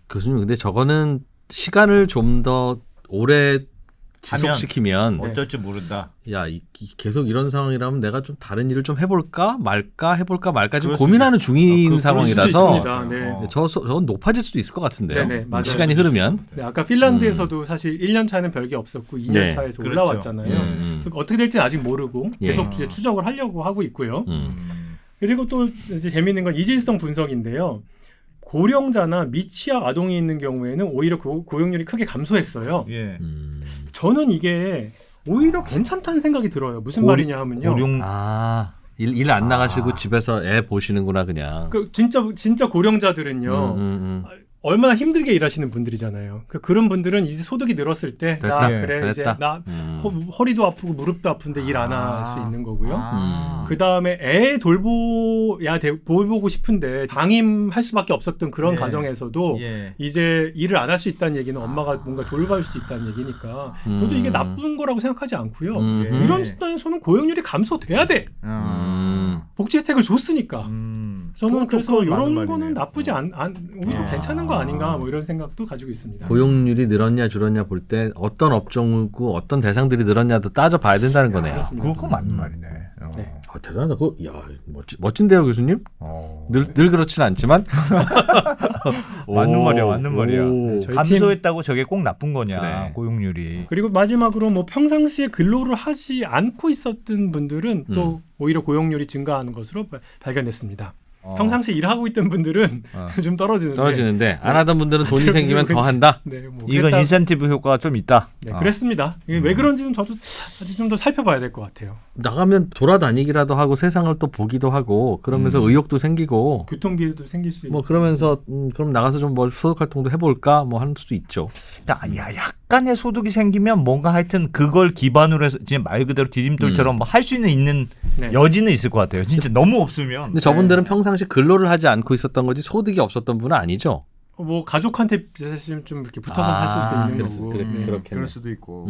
교수님 근데 저거는 시간을 좀 더 오래 지속시키면 어쩔지 모른다. 야 계속 이런 상황이라면 내가 좀 다른 일을 좀 해볼까 말까 지금 그럴 고민하는 중인 그럴 수도 상황이라서 있습니다. 네. 저건 높아질 수도 있을 것 같은데요. 네네, 맞아요. 시간이 흐르면. 네, 아까 핀란드에서도 사실 1년 차는 별게 없었고 2년 네. 차에서 그렇죠. 올라왔잖아요. 그래서 어떻게 될지는 아직 모르고 예. 계속 이제 추적을 하려고 하고 있고요. 그리고 또 이제 재미있는 건 이질성 분석인데요. 고령자나 미취학 아동이 있는 경우에는 오히려 고용률이 크게 감소했어요. 예. 저는 이게 오히려 괜찮다는 생각이 들어요. 무슨 말이냐 하면요. 일 안 나가시고 집에서 애 보시는구나 그냥. 그 진짜 고령자들은요. 얼마나 힘들게 일하시는 분들이잖아요. 그런 분들은 이제 소득이 늘었을 때 나 됐다. 그래 이제 됐다. 나 허리도 아프고 무릎도 아픈데 일 안 할 수 있는 거고요. 아. 그 다음에 애 돌보고 싶은데 방임할 수밖에 없었던 그런 예. 가정에서도 예. 이제 일을 안 할 수 있다는 얘기는 엄마가 뭔가 돌봐줄 수 있다는 얘기니까 저도 이게 나쁜 거라고 생각하지 않고요. 이런 집단에서는 고용률이 감소돼야 돼. 복지 혜택을 줬으니까. 저는 그래서 이런 거는 나쁘지 오히려 괜찮은 거 아닌가 뭐 이런 생각도 가지고 있습니다. 고용률이 늘었냐 줄었냐 볼 때 어떤 업종이고 어떤 대상들이 늘었냐도 따져봐야 된다는 거네요. 그렇습니다. 그거 맞는 말이네. 네. 대단하다. 야 멋진데요 교수님? 늘 그렇진 않지만 맞는 말이야. 오. 저희 감소했다고 저게 꼭 나쁜 거냐 그래. 고용률이. 그리고 마지막으로 뭐 평상시에 근로를 하지 않고 있었던 분들은 또 오히려 고용률이 증가하는 것으로 발견됐습니다. 평상시 일하고 있던 분들은 좀 떨어지는데 안 하던 분들은 돈이 생기면 더 한다. 네, 뭐 이건 인센티브 효과가 좀 있다. 네, 그랬습니다. 이게 왜 그런지는 저도 아직 좀 더 살펴봐야 될 것 같아요. 나가면 돌아다니기라도 하고 세상을 또 보기도 하고 그러면서 의욕도 생기고 교통비도 생길 수 있고. 뭐 그러면서 그럼 나가서 좀 뭐 소득 활동도 해볼까 뭐 할 수도 있죠. 야, 약간의 소득이 생기면 뭔가 하여튼 그걸 기반으로 해서 지금 말 그대로 디딤돌처럼 뭐 할 수 있는 네. 여지는 있을 것 같아요. 진짜 너무 없으면. 근데 저분들은 평상시 근로를 하지 않고 있었던 거지 소득이 없었던 분은 아니죠. 뭐 가족한테 사실 좀 이렇게 붙어서 살 수도 있는 거고. 네. 그렇겠네. 그럴 수도 있고.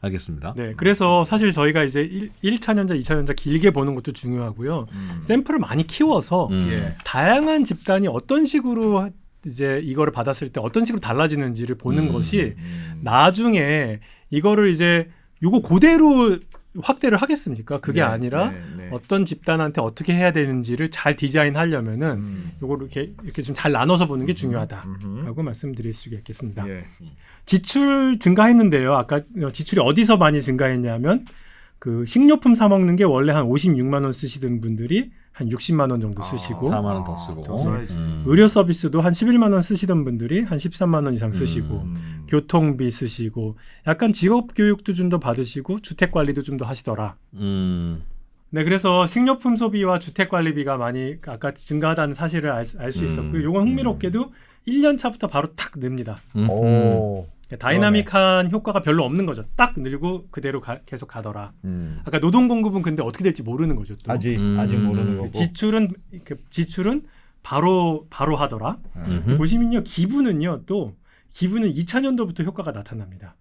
알겠습니다. 네, 그래서 사실 저희가 이제 1차년자, 2차년자 길게 보는 것도 중요하고요. 샘플을 많이 키워서 예. 다양한 집단이 어떤 식으로 이제 이거를 받았을 때 어떤 식으로 달라지는지를 보는 것이 나중에 이거를 이제 요거 그대로 확대를 하겠습니까? 그게 아니라 어떤 집단한테 어떻게 해야 되는지를 잘 디자인하려면은 요거를 이렇게 좀 잘 나눠서 보는 게 중요하다라고 말씀드릴 수 있겠습니다. 예. 지출 증가했는데요. 아까 지출이 어디서 많이 증가했냐면 그 식료품 사 먹는 게 원래 한 56만 원 쓰시던 분들이 한 60만 원 정도 쓰시고 4만 원 더 쓰고 의료 서비스도 한 11만 원 쓰시던 분들이 한 13만 원 이상 쓰시고 교통비 쓰시고 약간 직업 교육도 좀 더 받으시고 주택 관리도 좀 더 하시더라. 네, 그래서 식료품 소비와 주택 관리비가 많이 아까 증가하다는 사실을 알 수 있었고요. 이건 흥미롭게도 1년 차부터 바로 탁 늡니다. 오. 다이나믹한 효과가 별로 없는 거죠. 딱 늘고 그대로 계속 가더라. 아까 노동 공급은 근데 어떻게 될지 모르는 거죠. 또. 아직 모르는 거고. 지출은 바로 하더라. 보시면요, 기부는 2차년도부터 효과가 나타납니다.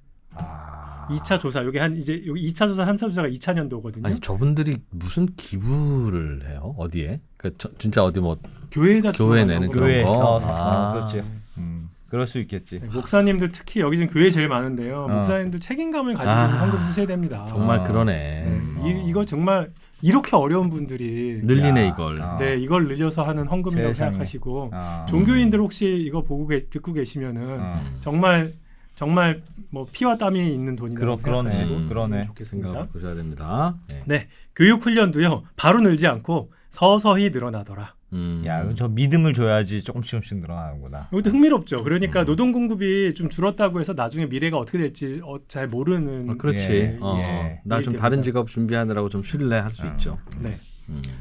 2차 조사 여기 이제 여기 2차 조사, 3차 조사가 2000년도거든요. 아니 저분들이 무슨 기부를 해요? 어디에? 그러니까 진짜 어디 뭐 교회에다 교회 내는 그런 교회, 거. 그렇지. 그럴 수 있겠지. 네, 목사님들 특히 여기 지금 교회 제일 많은데요. 목사님들 책임감을 가지고 헌금 쓰셔야 됩니다. 정말 그러네. 네, 이거 정말 이렇게 어려운 분들이 늘리네 이걸. 네, 이걸 늘려서 하는 헌금이라고 세상에. 생각하시고 종교인들 혹시 이거 듣고 계시면은 정말 뭐 피와 땀이 있는 돈이라고 생각하시고 그러네. 좋겠습니다. 생각을 보셔야 됩니다. 네. 네, 교육 훈련도요. 바로 늘지 않고 서서히 늘어나더라. 야, 저 믿음을 줘야지 조금씩 늘어나는구나. 이것도 흥미롭죠. 그러니까 노동 공급이 좀 줄었다고 해서 나중에 미래가 어떻게 될지 잘 모르는. 그렇지. 나 좀 다른 직업 준비하느라고 좀 쉴래 할 수 있죠. 네.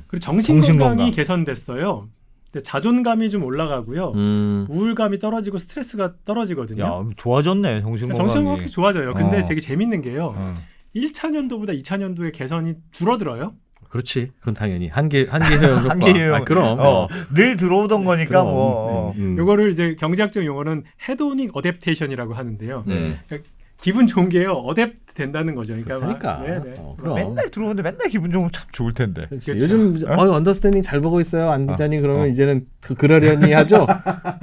그리고 정신건강이 개선됐어요. 근데 자존감이 좀 올라가고요. 우울감이 떨어지고 스트레스가 떨어지거든요. 야, 좋아졌네 정신건강이. 정신건강이 확실히 좋아져요. 근데 되게 재밌는 게요. 1차 년도보다 2차 년도의 개선이 줄어들어요. 그렇지. 그건 당연히 한계 효과. 한계 그럼. 늘 들어오던 거니까 그럼. 뭐. 요거를 이제 경제학적 용어는 헤도닉 어댑테이션이라고 하는데요. 네. 기분 좋은 게요. 어댑트 된다는 거죠. 그러니까. 그럼. 맨날 들어오는데 맨날 기분 좋으면 참 좋을 텐데. 그렇지. 요즘 언더스탠딩 잘 보고 있어요. 안 기자님 그러면 이제는 그러려니 하죠.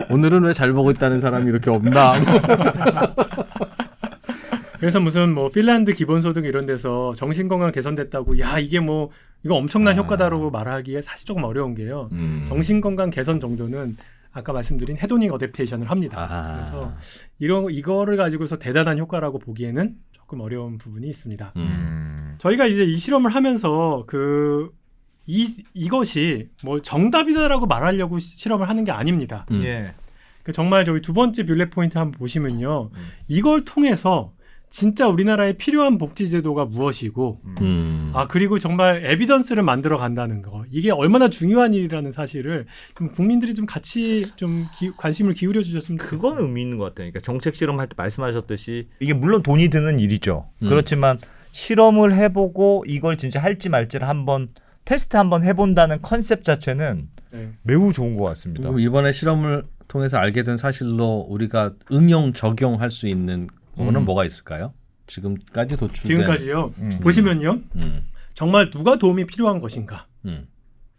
오늘은 왜 잘 보고 있다는 사람이 이렇게 없나. 그래서 무슨 뭐 핀란드 기본소득 이런 데서 정신건강 개선됐다고 야 이게 뭐 이거 엄청난 효과다라고 말하기에 사실 조금 어려운 게요. 정신건강 개선 정도는 아까 말씀드린 헤도닉 어댑테이션을 합니다. 그래서 이거를 가지고서 대단한 효과라고 보기에는 조금 어려운 부분이 있습니다. 저희가 이제 이 실험을 하면서 이것이 뭐 정답이다라고 말하려고 실험을 하는 게 아닙니다. 예. 정말 저희 두 번째 뷰렛 포인트 한번 보시면요. 이걸 통해서 진짜 우리나라에 필요한 복지제도가 무엇이고 그리고 정말 에비던스를 만들어 간다는 거 이게 얼마나 중요한 일이라는 사실을 좀 국민들이 좀 같이 좀 관심을 기울여 주셨으면 좋겠어요. 그건 의미 있는 것 같아요. 그러니까 정책 실험할 때 말씀하셨듯이 이게 물론 돈이 드는 일이죠. 그렇지만 실험을 해보고 이걸 진짜 할지 말지를 한번 테스트 한번 해본다는 컨셉 자체는 매우 좋은 것 같습니다. 그럼 이번에 실험을 통해서 알게 된 사실로 우리가 응용 적용할 수 있는 거는 뭐가 있을까요? 지금까지 도출된 지금까지요. 보시면요. 정말 누가 도움이 필요한 것인가?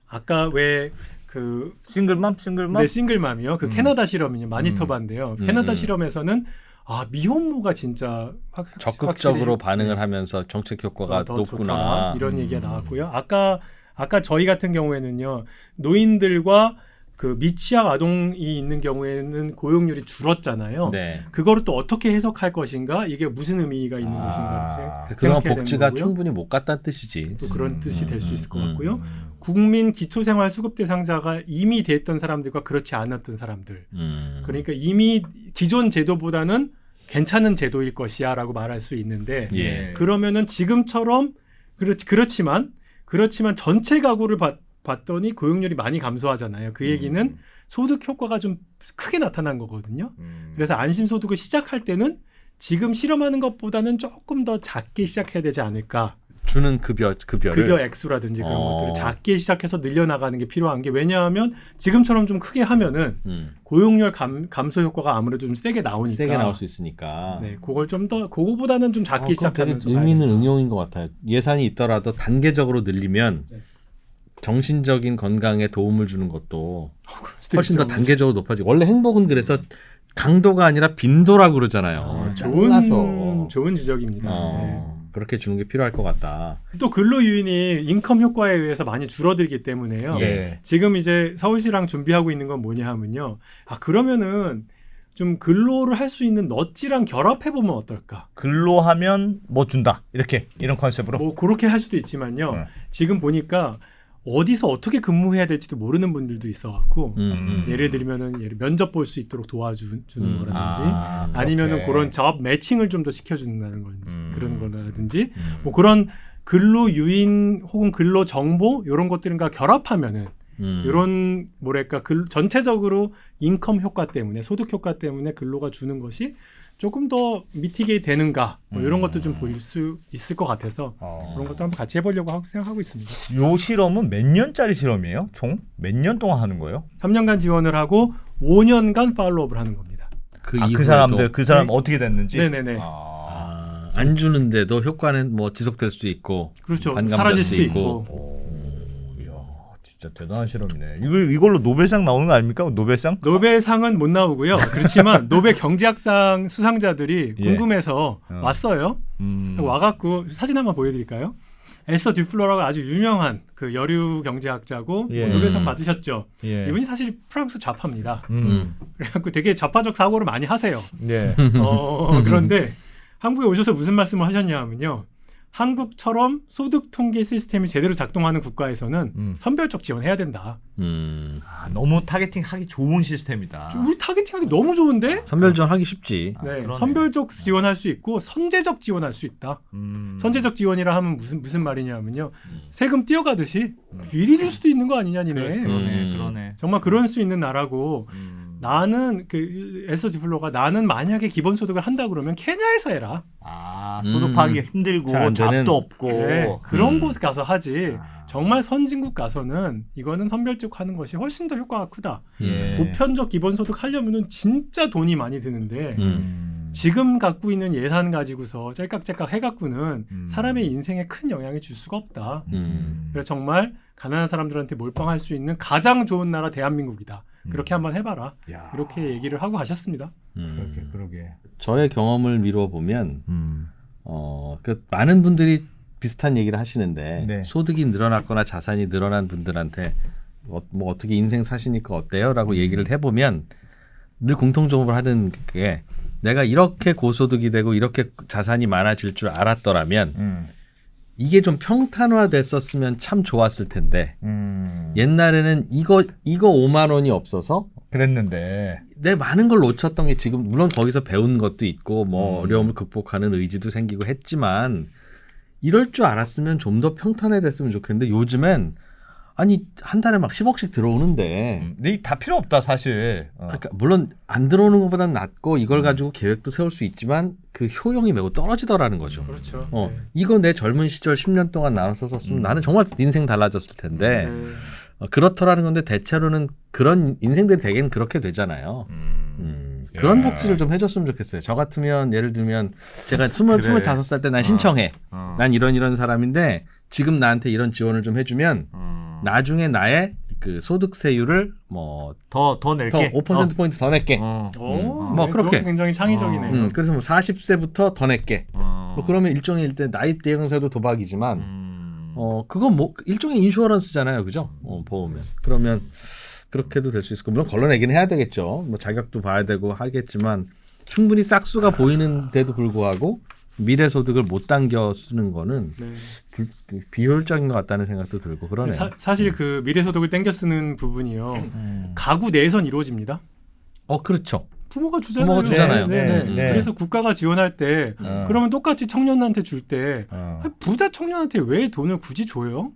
아까 왜 그 싱글맘? 네, 싱글맘이요. 그 캐나다 실험이요. 마니토바인데요. 캐나다 실험에서는 미혼모가 진짜 적극적으로 반응을 하면서 정책 효과가 더 높구나. 좋다. 이런 얘기가 나왔고요. 아까 저희 같은 경우에는요. 노인들과 그 미취학 아동이 있는 경우에는 고용률이 줄었잖아요. 네. 그거를 또 어떻게 해석할 것인가? 이게 무슨 의미가 있는 것인가? 그런 복지가 충분히 못 갔다는 뜻이지. 또 그런 뜻이 될 수 있을 것 같고요. 국민 기초생활수급 대상자가 이미 됐던 사람들과 그렇지 않았던 사람들. 그러니까 이미 기존 제도보다는 괜찮은 제도일 것이야라고 말할 수 있는데 그러면은 지금처럼 그렇지만 전체 가구를 봤더니 고용률이 많이 감소하잖아요. 그 얘기는 소득 효과가 좀 크게 나타난 거거든요. 그래서 안심소득을 시작할 때는 지금 실험하는 것보다는 조금 더 작게 시작해야 되지 않을까. 주는 급여 액수라든지 그런 것들을 작게 시작해서 늘려나가는 게 필요한 게 왜냐하면 지금처럼 좀 크게 하면은 고용률 감소 효과가 아무래도 좀 세게 나오니까. 세게 나올 수 있으니까. 네, 그걸 좀 더 그거보다는 좀 작게 시작하면서 의미 있는 응용인 것 같아요. 예산이 있더라도 단계적으로 늘리면 정신적인 건강에 도움을 주는 것도 훨씬 더 단계적으로 높아지고 원래 행복은 그래서 강도가 아니라 빈도라고 그러잖아요. 좋은 지적입니다. 그렇게 주는 게 필요할 것 같다. 또 근로 유인이 인컴 효과에 의해서 많이 줄어들기 때문에요. 지금 이제 서울시랑 준비하고 있는 건 뭐냐 하면요. 그러면은 좀 근로를 할 수 있는 넛지랑 결합해 보면 어떨까? 근로하면 뭐 준다. 이런 컨셉으로. 뭐 그렇게 할 수도 있지만요. 지금 보니까 어디서 어떻게 근무해야 될지도 모르는 분들도 있어갖고 예를 들면은 면접 볼 수 있도록 도와주는 거라든지 아니면은 그런 job 매칭을 좀 더 시켜준다는 건지 그런 거라든지 뭐 그런 근로 유인 혹은 근로 정보 이런 것들과 결합하면은 이런 뭐랄까 전체적으로 인컴 효과 때문에 소득 효과 때문에 근로가 주는 것이 조금 더 미티게이 되는가 뭐 이런 것도 좀 볼 수 있을 것 같아서 그런 것도 한번 같이 해보려고 생각하고 있습니다. 요 실험은 몇 년짜리 실험이에요? 총 몇 년 동안 하는 거예요? 3년간 지원을 하고 5년간 팔로우업을 하는 겁니다. 그 사람들 그 사람 어떻게 됐는지? 네네네. 안 주는데도 효과는 뭐 지속될 수도 있고 그렇죠. 반감될 사라질 수도 있고. 이야, 진짜 대단한 실험이네. 이걸로 노벨상 나오는 거 아닙니까? 노벨상? 노벨상은 못 나오고요. 그렇지만 노벨 경제학상 수상자들이 예. 궁금해서 왔어요. 와갖고 사진 한번 보여드릴까요? 에서 듀플로라고 아주 유명한 그 여류 경제학자고 예. 노벨상 받으셨죠. 예. 이분이 사실 프랑스 좌파입니다. 그래갖고 되게 좌파적 사고를 많이 하세요. 예. 그런데 한국에 오셔서 무슨 말씀을 하셨냐 하면요. 한국처럼 소득 통계 시스템이 제대로 작동하는 국가에서는 선별적 지원해야 된다. 아, 너무 타겟팅하기 좋은 시스템이다. 우리 타겟팅하기 너무 좋은데? 선별전 하기 쉽지. 네, 그러네. 선별적 지원할 수 있고 선제적 지원할 수 있다. 선제적 지원이라 하면 무슨 말이냐면요. 세금 띄어가듯이 미리 줄 수도 있는 거 아니냐 니네. 그러네. 정말 그럴 수 있는 나라고 나는 그 에서 듀플로가 나는 만약에 기본소득을 한다 그러면 케냐에서 해라. 아, 소득하기 힘들고 잘안 되는. 잡도 없고 네, 그런 곳 가서 하지. 정말 선진국 가서는 이거는 선별적 하는 것이 훨씬 더 효과가 크다. 예. 보편적 기본소득 하려면은 진짜 돈이 많이 드는데 지금 갖고 있는 예산 가지고서 짤깍짤깍 해갖고는 사람의 인생에 큰 영향을 줄 수가 없다. 그래서 정말 가난한 사람들한테 몰빵할 수 있는 가장 좋은 나라 대한민국이다. 그렇게 한번 해봐라. 야. 이렇게 얘기를 하고 가셨습니다. 그러게. 저의 경험을 미루어 보면 그 많은 분들이 비슷한 얘기를 하시는데 네. 소득이 늘어났거나 자산이 늘어난 분들한테 뭐 어떻게 인생 사시니까 어때요?라고 얘기를 해보면 늘 공통적으로 하는 게 내가 이렇게 고소득이 되고 이렇게 자산이 많아질 줄 알았더라면 이게 좀 평탄화됐었으면 참 좋았을 텐데 옛날에는 이거 5만 원이 없어서 그랬는데 내 많은 걸 놓쳤던 게 지금 물론 거기서 배운 것도 있고 뭐 어려움을 극복하는 의지도 생기고 했지만 이럴 줄 알았으면 좀 더 평탄해졌으면 좋겠는데 요즘엔 아니 한 달에 막 10억씩 들어오는데 근데 다 필요 없다 사실. 그러니까 물론 안 들어오는 것보다는 낫고 이걸 가지고 계획도 세울 수 있지만 그 효용이 매우 떨어지더라는 거죠. 그렇죠. 네. 이거 내 젊은 시절 10년 동안 나눠서 썼으면 나는 정말 인생 달라졌을 텐데 그렇더라는 건데 대체로는 그런 인생들이 대개는 그렇게 되잖아요. 그런 복지를 좀 해줬으면 좋겠어요. 저 같으면 예를 들면 제가 25살 때 난 신청해. 난 이런 사람인데 지금 나한테 이런 지원을 좀 해주면 나중에 나의 그 소득세율을 뭐 더 낼게. 5%포인트 더 낼게. 뭐 그렇게. 굉장히 창의적이네요. 그래서 뭐 40세부터 더 낼게. 뭐 그러면 일종의 나이 대응세도 도박이지만 그건 뭐 일종의 인슈어런스잖아요. 그죠? 보험은. 그러면 그렇게도 될 수 있을 거고 물론 걸러내긴 해야 되겠죠. 뭐 자격도 봐야 되고 하겠지만 충분히 싹수가 보이는데도 불구하고 미래 소득을 못 당겨 쓰는 거는 비효율적인 것 같다는 생각도 들고 그러네요. 사실 그 미래 소득을 땡겨 쓰는 부분이요. 가구 내에선 이루어집니다. 그렇죠. 부모가 주잖아요. 부모가 주잖아요. 네. 네. 그래서 국가가 지원할 때 그러면 똑같이 청년한테 줄 때 부자 청년한테 왜 돈을 굳이 줘요?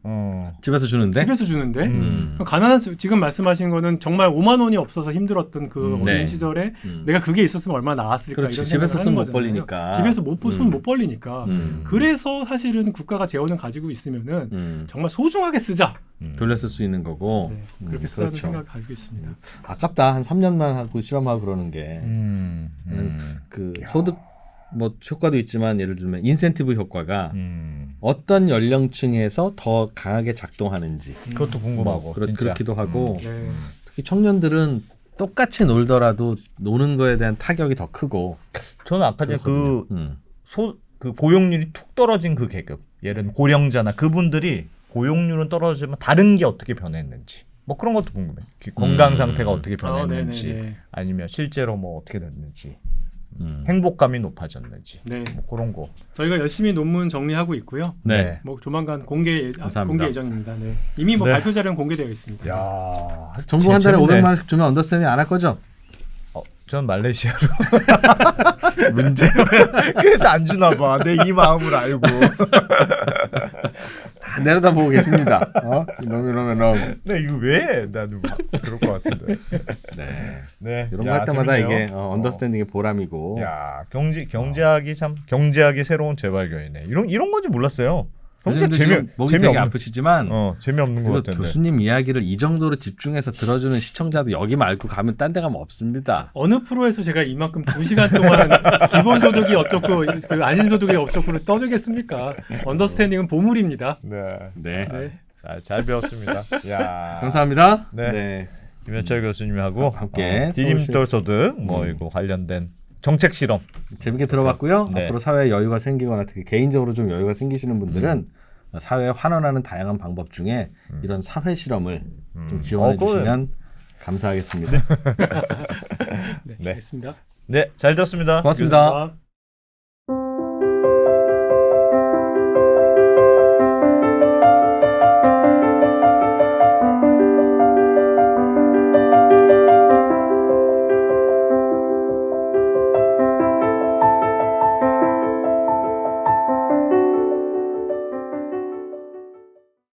집에서 주는데? 집에서 주는데? 가난한 지금 말씀하신 거는 정말 5만 원이 없어서 힘들었던 그 어린 네. 시절에 내가 그게 있었으면 얼마나 나았을까 그렇지. 이런 집에서 생각을 손 하는 못 거잖아요. 벌리니까. 집에서 손 못 벌리니까. 그래서 사실은 국가가 재원을 가지고 있으면은 정말 소중하게 쓰자. 돌렸을 수 있는 거고. 그렇게 쓰자는 그렇죠. 생각을 가지고 있습니다. 아깝다. 한 3년만 하고 실험하고 그러는 게. 그 소득 뭐 효과도 있지만 예를 들면 인센티브 효과가 어떤 연령층에서 더 강하게 작동하는지 그것도 궁금하고 진짜. 그렇기도 하고 네. 특히 청년들은 똑같이 놀더라도 노는 거에 대한 타격이 더 크고 저는 아까 전에 그 고용률이 툭 떨어진 그 계급 예를 들면 고령자나 그분들이 고용률은 떨어지면 다른 게 어떻게 변했는지 뭐 그런 것도 궁금해. 건강 상태가 어떻게 변했는지 아니면 실제로 뭐 어떻게 됐는지 행복감이 높아졌는지 네. 뭐 그런 거. 저희가 열심히 논문 정리하고 있고요. 네. 뭐 조만간 공개 감사합니다. 예정입니다. 네. 이미 뭐 발표 자료는 공개되어 있습니다. 야, 정부 한 달에 재밌네. 500만 원씩 주면 언더스탠딩 안 할 거죠? 전 말레이시아로 문제. 그래서 안 주나 봐. 내 이 마음을 알고. 다 내려다보고 계십니다. 너무. 네, 이거 왜 나도 그럴 것 같은데. 네. 네. 이런 거 할 때마다 이게 언더스탠딩의 보람이고. 야, 경제학이 참 경제학이 새로운 재발견이네. 이런 건지 몰랐어요. 교수님도 지금 목이 되게 아프시지만 재미없는 것 같은데. 교수님 이야기를 이 정도로 집중해서 들어주는 시청자도 여기 말고 가면 딴 데 가면 없습니다. 어느 프로에서 제가 이만큼 2시간 동안 기본소득이 어쩌고 그 안심소득이 어쩌고를 떠들겠습니까? 언더스탠딩은 보물입니다. 네. 잘 배웠습니다. 야. 감사합니다. 네. 김현철 교수님하고 함께 디지털 소득 뭐 이거 관련된 정책 실험 재밌게 들어봤고요. 네. 앞으로 사회에 여유가 생기거나 특히 개인적으로 좀 여유가 생기시는 분들은 사회에 환원하는 다양한 방법 중에 이런 사회 실험을 좀 지원해 주시면 감사하겠습니다. 네, 알겠습니다. 네, 잘 들었습니다. 고맙습니다. 감사합니다.